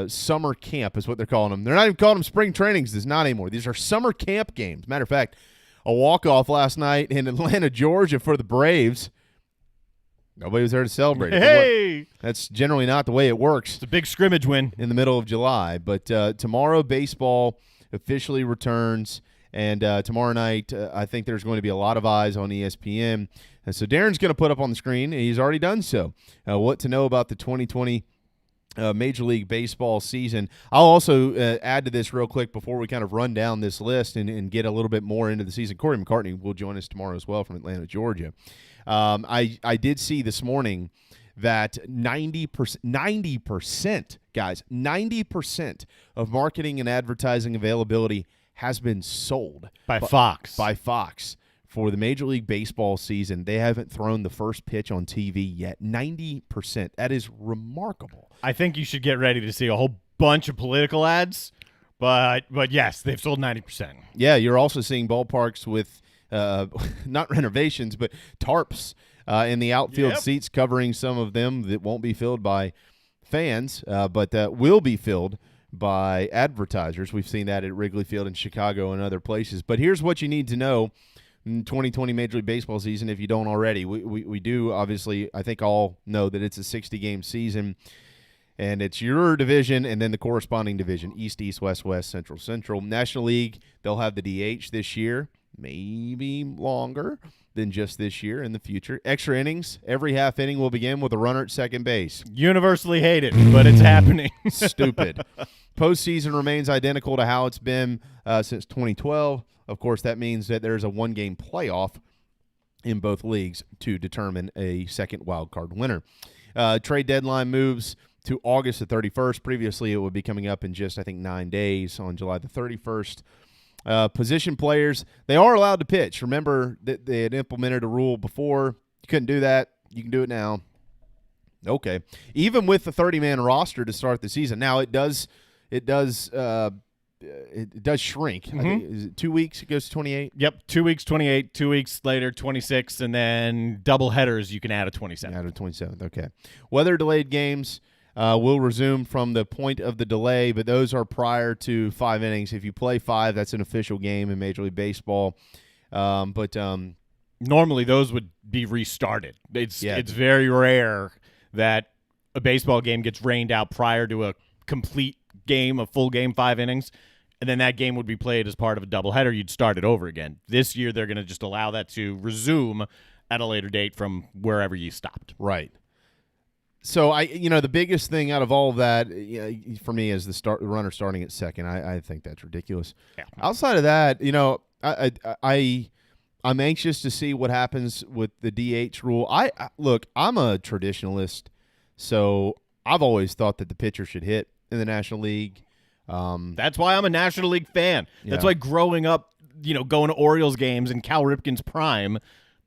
summer camp is what they're calling them. They're not even calling them spring trainings. It's not anymore. These are summer camp games. Matter of fact, a walk-off last night in Atlanta, Georgia for the Braves. Nobody was there to celebrate it. Hey! That's generally not the way it works. It's a big scrimmage win. In the middle of July. But tomorrow, baseball officially returns. And tomorrow night, I think there's going to be a lot of eyes on ESPN. And so Darren's going to put up on the screen, and he's already done so, what to know about the 2020 Major League Baseball season. I'll also add to this real quick before we kind of run down this list and get a little bit more into the season. Corey McCartney will join us tomorrow as well from Atlanta, Georgia. I did see this morning that 90%, guys, 90% of marketing and advertising availability has been sold by Fox. By Fox. For the Major League Baseball season, they haven't thrown the first pitch on TV yet. 90%. That is remarkable. I think you should get ready to see a whole bunch of political ads, but yes, they've sold 90%. Yeah, you're also seeing ballparks with not renovations, but tarps in the outfield seats, covering some of them that won't be filled by fans, but that will be filled by advertisers. We've seen that at Wrigley Field in Chicago and other places. But here's what you need to know in 2020 Major League Baseball season if you don't already. We do, obviously, I think all know that it's a 60-game season, and it's your division and then the corresponding division, East, East, West, West, Central, Central. National League, they'll have the DH this year, maybe longer than just this year in the future. Extra innings, every half inning will begin with a runner at second base. Universally hated, but it's happening. Stupid. Postseason remains identical to how it's been since 2012. Of course, that means that there's a one-game playoff in both leagues to determine a second wild card winner. Trade deadline moves to August the 31st. Previously, it would be coming up in just, I think, 9 days on July the 31st. Position players, they are allowed to pitch. Remember that they had implemented a rule before. You couldn't do that. You can do it now. Okay. Even with the 30-man roster to start the season. Now, it does shrink. Mm-hmm. I think, is it 2 weeks? It goes to 28? Yep, 2 weeks, 28. 2 weeks later, 26. And then double headers, you can add a 27. Add a 27th, okay. Weather-delayed games will resume from the point of the delay, but those are prior to 5 innings. If you play 5, that's an official game in Major League Baseball. Normally, those would be restarted. It's very rare that a baseball game gets rained out prior to a complete game, a full game, 5 innings, and then that game would be played as part of a doubleheader. You'd start it over again. This year, they're going to just allow that to resume at a later date from wherever you stopped. Right. So the biggest thing out of all of that for me is the runner starting at second. I think that's ridiculous. Yeah. Outside of that, I'm anxious to see what happens with the DH rule. Look, I'm a traditionalist, so I've always thought that the pitcher should hit in the National League. That's why I'm a National League fan. That's Yeah. why growing up, going to Orioles games in Cal Ripken's prime,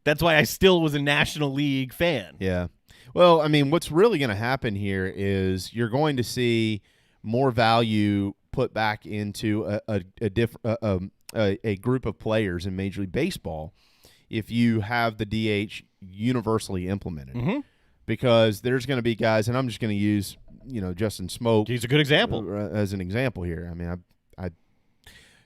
that's why I still was a National League fan. Yeah. Well, I mean, what's really going to happen here is you're going to see more value put back into a group of players in Major League Baseball if you have the DH universally implemented. Mm-hmm. Because there's going to be guys, and I'm just going to use Justin Smoke. He's a good example. As an example here. I mean, I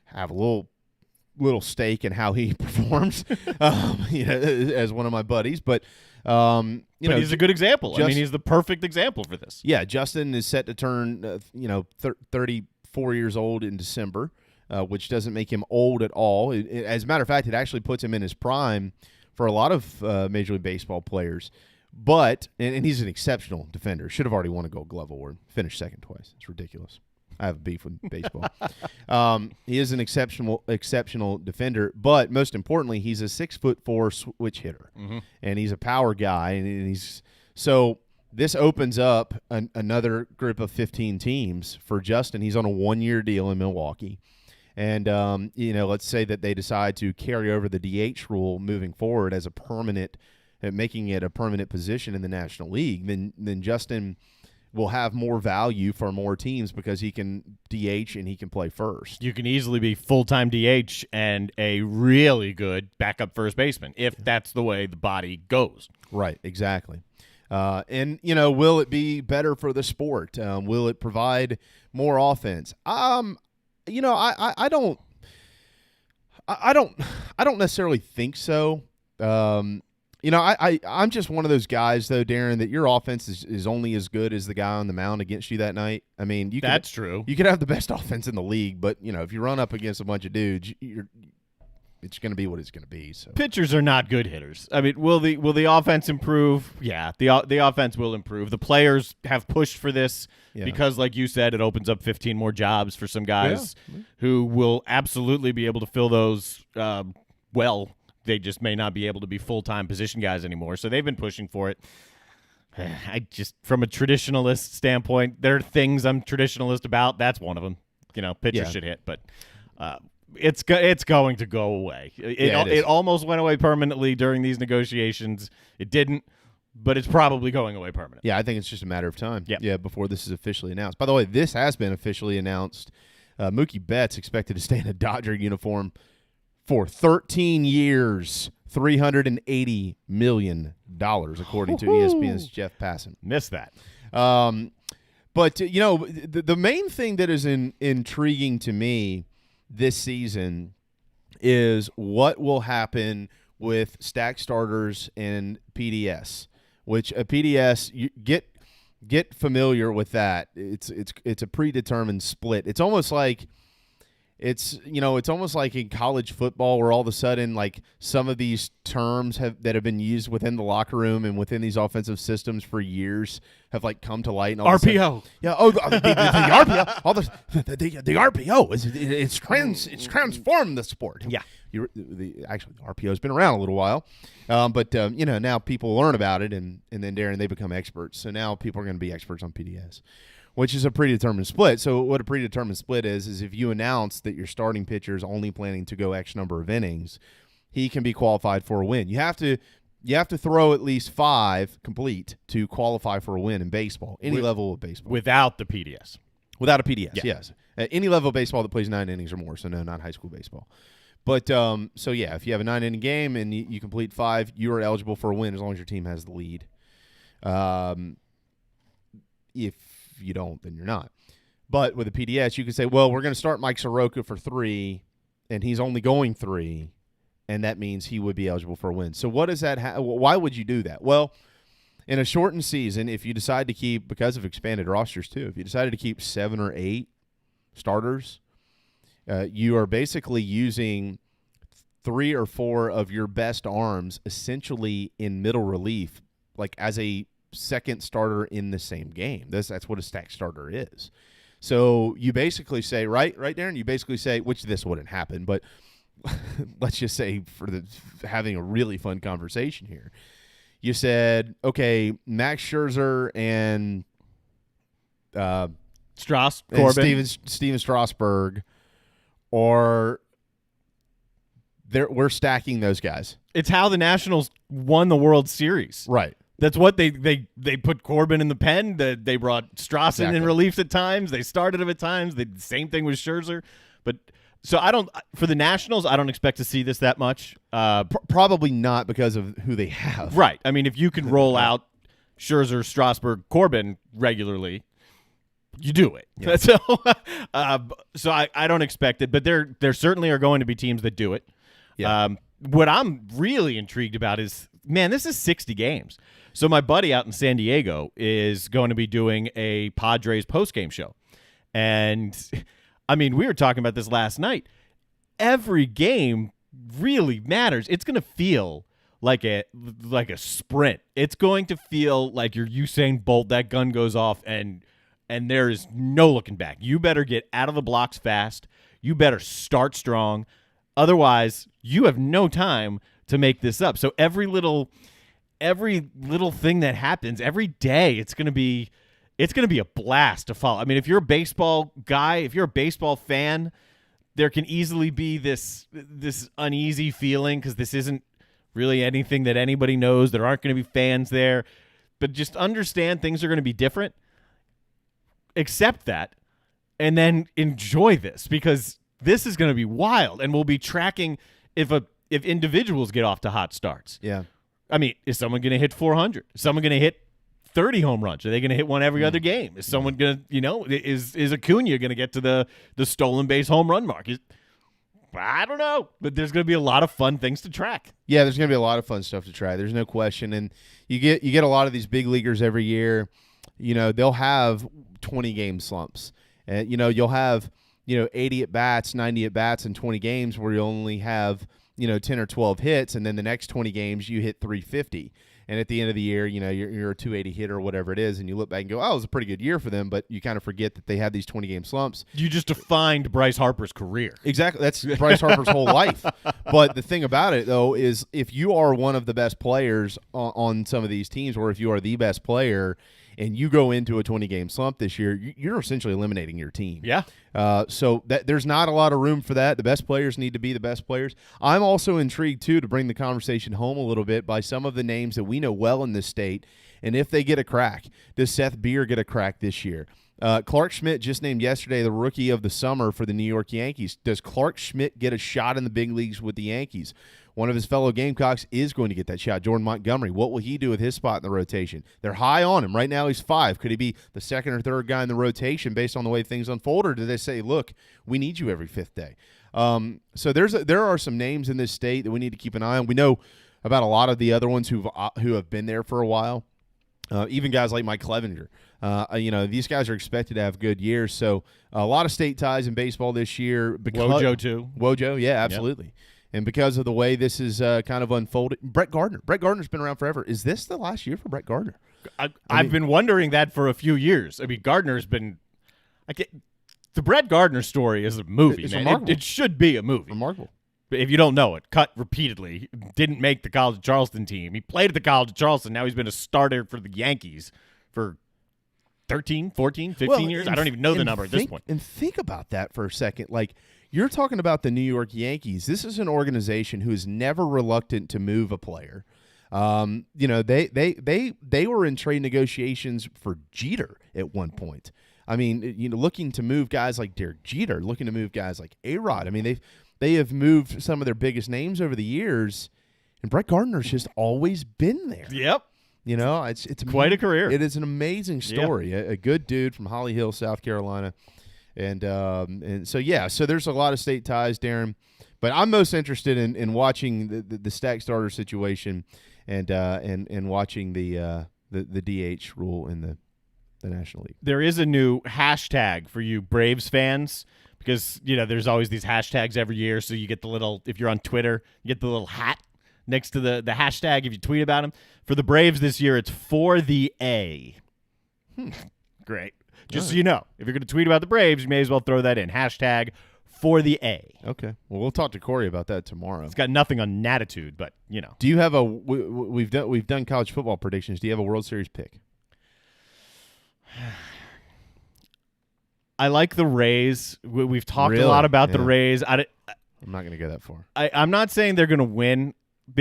have a little stake in how he performs, as one of my buddies, but he's a good example. I mean, he's the perfect example for this. Yeah, Justin is set to turn 34 years old in December, which doesn't make him old at all. As a matter of fact, it actually puts him in his prime for a lot of Major League Baseball players. But and he's an exceptional defender. Should have already won a Gold Glove award. Finished second twice. It's ridiculous. I have a beef with baseball. He is an exceptional defender, but most importantly, he's a 6'4" switch hitter, and he's a power guy, and so this opens up another group of 15 teams for Justin. He's on a 1-year deal in Milwaukee, and let's say that they decide to carry over the DH rule moving forward as a permanent, making it a permanent position in the National League. Then Justin will have more value for more teams because he can DH and he can play first. You can easily be full-time DH and a really good backup first baseman if that's the way the body goes. Right, exactly. And will it be better for the sport? Will it provide more offense? I don't necessarily think so. I'm just one of those guys, though, Darren, that your offense is only as good as the guy on the mound against you that night. I mean, that's true. You could have the best offense in the league, but if you run up against a bunch of dudes, it's going to be what it's going to be. So pitchers are not good hitters. I mean, will the offense improve? Yeah, the offense will improve. The players have pushed for this because, like you said, it opens up 15 more jobs for some guys who will absolutely be able to fill those well. They just may not be able to be full-time position guys anymore. So they've been pushing for it. From a traditionalist standpoint, there are things I'm traditionalist about. That's one of them. Pitchers should hit, but it's going to go away. It almost went away permanently during these negotiations. It didn't, but it's probably going away permanently. Yeah, I think it's just a matter of time. Yep. Yeah, before this is officially announced. By the way, this has been officially announced. Mookie Betts expected to stay in a Dodger uniform for 13 years, $380 million, according to ESPN's Jeff Passan. Missed that. But, the main thing that is intriguing to me this season is what will happen with stack starters and PDS, which a PDS, you get familiar with that. It's a predetermined split. It's almost like it's almost like in college football where all of a sudden, like, some of these terms that have been used within the locker room and within these offensive systems for years have, like, come to light. And all RPO. Yeah. Oh, the RPO. All the RPO it's transformed the sport. Yeah. Actually, the RPO has been around a little while, but now people learn about it, and then Darren, they become experts. So now people are going to be experts on PDS, which is a predetermined split. So what a predetermined split is if you announce that your starting pitcher is only planning to go X number of innings, he can be qualified for a win. You have to throw at least 5 complete to qualify for a win in baseball, any level of baseball. Without the PDS. Without a PDS, yes. At any level of baseball that plays 9 innings or more, so no, not high school baseball. But, if you have a 9-inning game and you complete 5, you are eligible for a win as long as your team has the lead. If you don't, then you're not. But with a PDS, you can say, well, we're going to start Mike Soroka for 3, and he's only going 3, and that means he would be eligible for a win. So what does that why would you do that? Well, in a shortened season, if you decide to keep, because of expanded rosters too, if you decided to keep 7 or 8 starters, you are basically using 3 or 4 of your best arms essentially in middle relief, like as a second starter in the same game. That's what a stacked starter is. So you basically say, right, Darren? You basically say, which this wouldn't happen, but let's just say for having a really fun conversation here, you said, okay, Max Scherzer and Corbin, Steven Strasburg, or we're stacking those guys. It's how the Nationals won the World Series. Right. That's what they put Corbin in the pen. They brought Strasburg in relief at times. They started him at times. The same thing with Scherzer. But so for the Nationals, I don't expect to see this that much. Probably not because of who they have. Right. I mean, if you can roll out Scherzer, Strasburg, Corbin regularly, you do it. Yeah. So I don't expect it, but there certainly are going to be teams that do it. Yeah. What I'm really intrigued about is, man, this is 60 games. So my buddy out in San Diego is going to be doing a Padres postgame show. And, I mean, we were talking about this last night. Every game really matters. It's going to feel like a sprint. It's going to feel like you're Usain Bolt. That gun goes off, and there is no looking back. You better get out of the blocks fast. You better start strong. Otherwise, you have no time to make this up. So every little thing that happens every day, it's going to be a blast to follow. I mean, if you're a baseball guy, if you're a baseball fan, there can easily be this uneasy feeling because this isn't really anything that anybody knows. There aren't going to be fans there. But just understand things are going to be different. Accept that and then enjoy this, because this is going to be wild, and we'll be tracking if individuals get off to hot starts. Yeah. I mean, is someone going to hit 400? Is someone going to hit 30 home runs? Are they going to hit one every other game? Is someone going to, is Acuna going to get to the stolen base home run mark? I don't know, but there's going to be a lot of fun things to track. Yeah, there's going to be a lot of fun stuff to try. There's no question. And you get a lot of these big leaguers every year. They'll have 20-game slumps. And, you'll have, 80 at-bats, 90 at-bats in 20 games where you only have, 10 or 12 hits, and then the next 20 games you hit 350. And at the end of the year, you're a 280 hitter or whatever it is, and you look back and go, oh, it was a pretty good year for them, but you kind of forget that they had these 20-game slumps. You just defined Bryce Harper's career. Exactly. That's Bryce Harper's whole life. But the thing about it, though, is if you are one of the best players on some of these teams, or if you are the best player and you go into a 20-game slump this year, you're essentially eliminating your team. Yeah. So there's not a lot of room for that. The best players need to be the best players. I'm also intrigued, too, to bring the conversation home a little bit by some of the names that we know well in this state, and if they get a crack. Does Seth Beer get a crack this year? Clark Schmidt just named yesterday the rookie of the summer for the New York Yankees. Does Clark Schmidt get a shot in the big leagues with the Yankees? One of his fellow Gamecocks is going to get that shot, Jordan Montgomery. What will he do with his spot in the rotation? They're high on him. Right now he's 5. Could he be the second or third guy in the rotation based on the way things unfold, or do they say, look, we need you every 5th day? So there are some names in this state that we need to keep an eye on. We know about a lot of the other ones who have been there for a while. Even guys like Mike Clevenger. These guys are expected to have good years. So a lot of state ties in baseball this year. Wojo, too. Wojo, yeah, absolutely. Yep. And because of the way this is kind of unfolded, Brett Gardner. Brett Gardner's been around forever. Is this the last year for Brett Gardner? I've been wondering that for a few years. I mean, Gardner's been the Brett Gardner story is a movie, man. It should be a movie. Remarkable. If you don't know it, cut repeatedly, didn't make the College of Charleston team. He played at the College of Charleston. Now he's been a starter for the Yankees for 13, 14, 15 years. I don't even know the number at this point. And think about that for a second. Like, you're talking about the New York Yankees. This is an organization who is never reluctant to move a player. They were in trade negotiations for Jeter at one point. I mean, looking to move guys like Derek Jeter, looking to move guys like A-Rod. I mean, they have moved some of their biggest names over the years, and Brett Gardner's just always been there. Yep. It's quite a career. It is an amazing story. Yep. A good dude from Holly Hill, South Carolina. And so there's a lot of state ties, Darren. But I'm most interested in watching the stack starter situation and watching the DH rule in the National League. There is a new hashtag for you Braves fans because, there's always these hashtags every year. So you get the little, if you're on Twitter, you get the little hat next to the hashtag if you tweet about them. For the Braves this year, it's for the A. Great. Just so you know, if you're going to tweet about the Braves, you may as well throw that in. Hashtag for the A. Okay. Well, we'll talk to Corey about that tomorrow. It's got nothing on Natitude, but, Do you have we've done college football predictions. Do you have a World Series pick? I like the Rays. We've talked a lot about the Rays. I'm not going to go that far. I'm not saying they're going to win.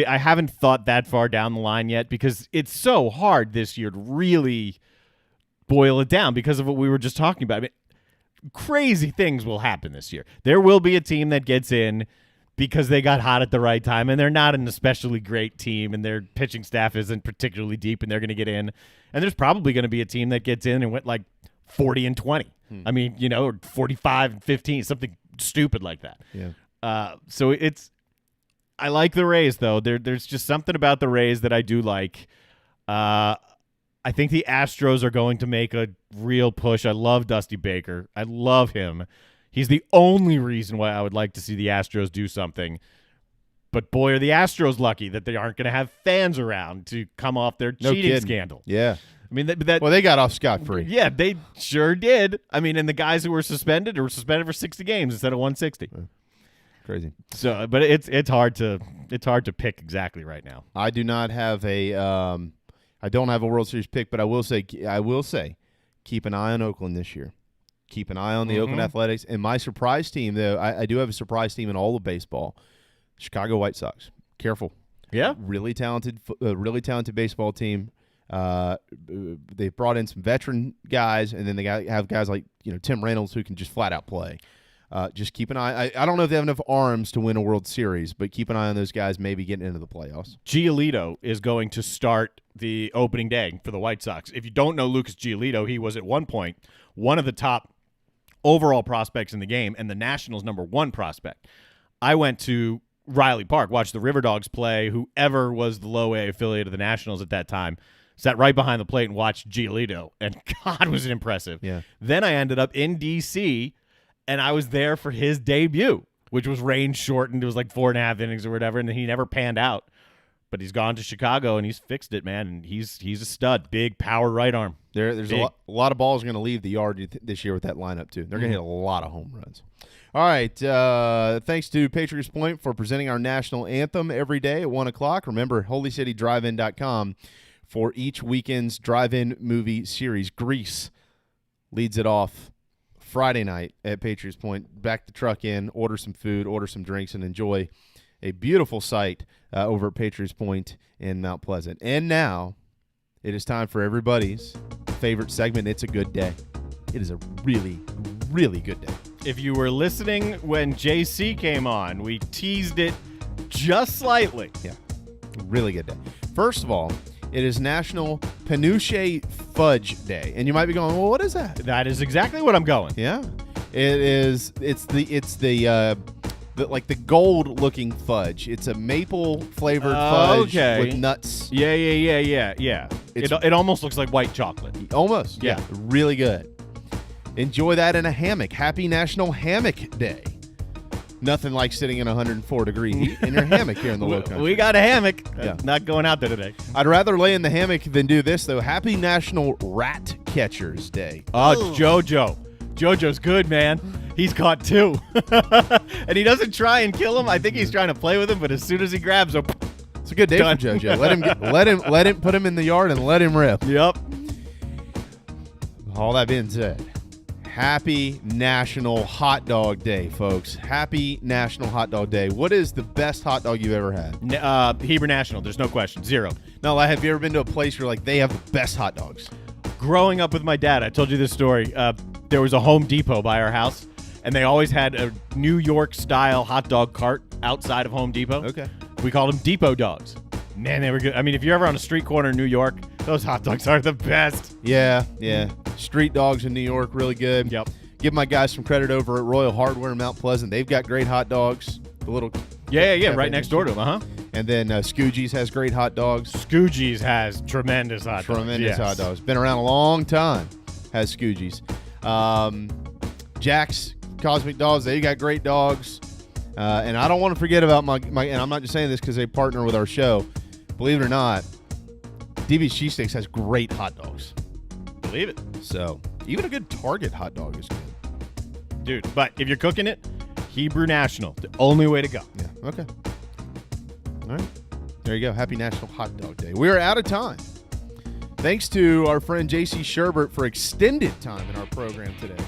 I haven't thought that far down the line yet because it's so hard this year to really boil it down because of what we were just talking about. I mean, crazy things will happen this year. There will be a team that gets in because they got hot at the right time, and they're not an especially great team, and their pitching staff isn't particularly deep, and they're going to get in. And there's probably going to be a team that gets in and went like 40-20. I mean, or 45-15, something stupid like that. Yeah. So I like the Rays, though. There's just something about the Rays that I do like. I think the Astros are going to make a real push. I love Dusty Baker. I love him. He's the only reason why I would like to see the Astros do something. But boy, are the Astros lucky that they aren't going to have fans around to come off their cheating scandal. Yeah. I mean, they got off scot-free. Yeah, they sure did. I mean, and the guys who were suspended for 60 games instead of 160. Crazy. So, but it's hard to pick exactly right now. I do not have I don't have a World Series pick, but I will say, keep an eye on Oakland this year. Keep an eye on the Oakland Athletics. And my surprise team, though, I do have a surprise team in all of baseball, Chicago White Sox. Careful. Yeah. Really talented baseball team. They brought in some veteran guys, and then they have guys like Tim Reynolds who can just flat out play. Just keep an eye. I don't know if they have enough arms to win a World Series, but keep an eye on those guys maybe getting into the playoffs. Giolito is going to start the opening day for the White Sox. If you don't know Lucas Giolito, he was at one point one of the top overall prospects in the game and the Nationals' #1 prospect. I went to Riley Park, watched the River Dogs play. Whoever was the low-A affiliate of the Nationals at that time sat right behind the plate and watched Giolito, and God, was it impressive. Yeah. Then I ended up in D.C., and I was there for his debut, which was rain shortened. It was like 4.5 innings or whatever, and he never panned out. But he's gone to Chicago, and he's fixed it, man. And he's a stud. Big power right arm. There's a lot of balls going to leave the yard this year with that lineup, too. They're going to hit a lot of home runs. All right. Thanks to Patriots Point for presenting our national anthem every day at 1 o'clock. Remember, holycitydrivein.com for each weekend's drive-in movie series. Grease leads it off Friday night at Patriots Point. Back the truck in, order some food, order some drinks, and enjoy a beautiful sight over at Patriots Point in Mount Pleasant. And now it is time for everybody's favorite segment, It's a Good Day. It is a really, really good day. If you were listening when JC came on, we teased it just slightly. Yeah, really good day. First of all, it is National Penuche Fudge Day, and you might be going, "Well, what is that?" That is exactly what I'm going. Yeah, it is. It's the like the gold-looking fudge. It's a maple-flavored fudge with nuts. Yeah. It almost looks like white chocolate. Almost. Yeah, really good. Enjoy that in a hammock. Happy National Hammock Day. Nothing like sitting in 104-degree heat in your hammock here in the Low Country. We got a hammock. Yeah. Not going out there today. I'd rather lay in the hammock than do this, though. Happy National Rat Catchers Day. Oh, JoJo. JoJo's good, man. He's caught 2. And he doesn't try and kill him. I think he's trying to play with him, but as soon as he grabs him, it's a good day for JoJo. Let him put him in the yard and let him rip. Yep. All that being said, Happy National Hot Dog Day, folks. Happy National Hot Dog Day. What is the best hot dog you've ever had? Heber National. There's no question. 0. No, have you ever been to a place where they have the best hot dogs? Growing up with my dad, I told you this story. There was a Home Depot by our house, and they always had a New York-style hot dog cart outside of Home Depot. Okay. We called them Depot dogs. Man, they were good. I mean, if you're ever on a street corner in New York, those hot dogs are the best. Yeah. Street dogs in New York, really good. Yep. Give my guys some credit over at Royal Hardware in Mount Pleasant. They've got great hot dogs. The little right next door to them, And then Scoogies has great hot dogs. Scoogies has tremendous hot dogs. Hot dogs. Been around a long time. has Scoogies. Jack's Cosmic Dogs, they got great dogs. And I don't want to forget about my and I'm not just saying this because they partner with our show. Believe it or not, DB's Cheesesteaks has great hot dogs. Believe it. So even a good Target hot dog is good. Dude, but if you're cooking it, Hebrew National, the only way to go. Yeah, okay. All right. There you go. Happy National Hot Dog Day. We are out of time. Thanks to our friend J.C. Sherbert for extended time in our program today.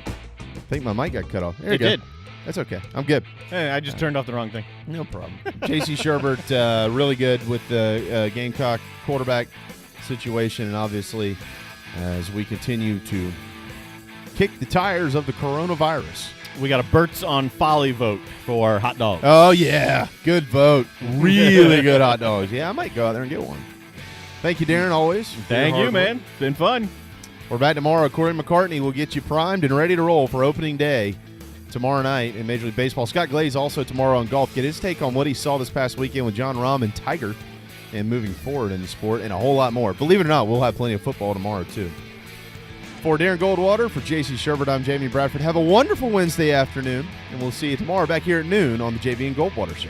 I think my mic got cut off. There you go. It did. That's okay. I'm good. Hey, I just turned off the wrong thing. No problem. J.C. Sherbert, really good with the Gamecock quarterback situation, and obviously as we continue to kick the tires of the coronavirus. We got a Bert's on Folly vote for hot dogs. Oh, yeah. Good vote. Really good hot dogs. Yeah, I might go out there and get one. Thank you, Darren, always. Thank you, man. It's been fun. We're back tomorrow. Corey McCartney will get you primed and ready to roll for opening day tomorrow night in Major League Baseball. Scott Glaze also tomorrow on golf. Get his take on what he saw this past weekend with John Rahm and Tiger and moving forward in the sport and a whole lot more. Believe it or not, we'll have plenty of football tomorrow, too. For Darren Goldwater, for J.C. Sherbert, I'm Jamie Bradford. Have a wonderful Wednesday afternoon, and we'll see you tomorrow back here at noon on the JV and Goldwater Show.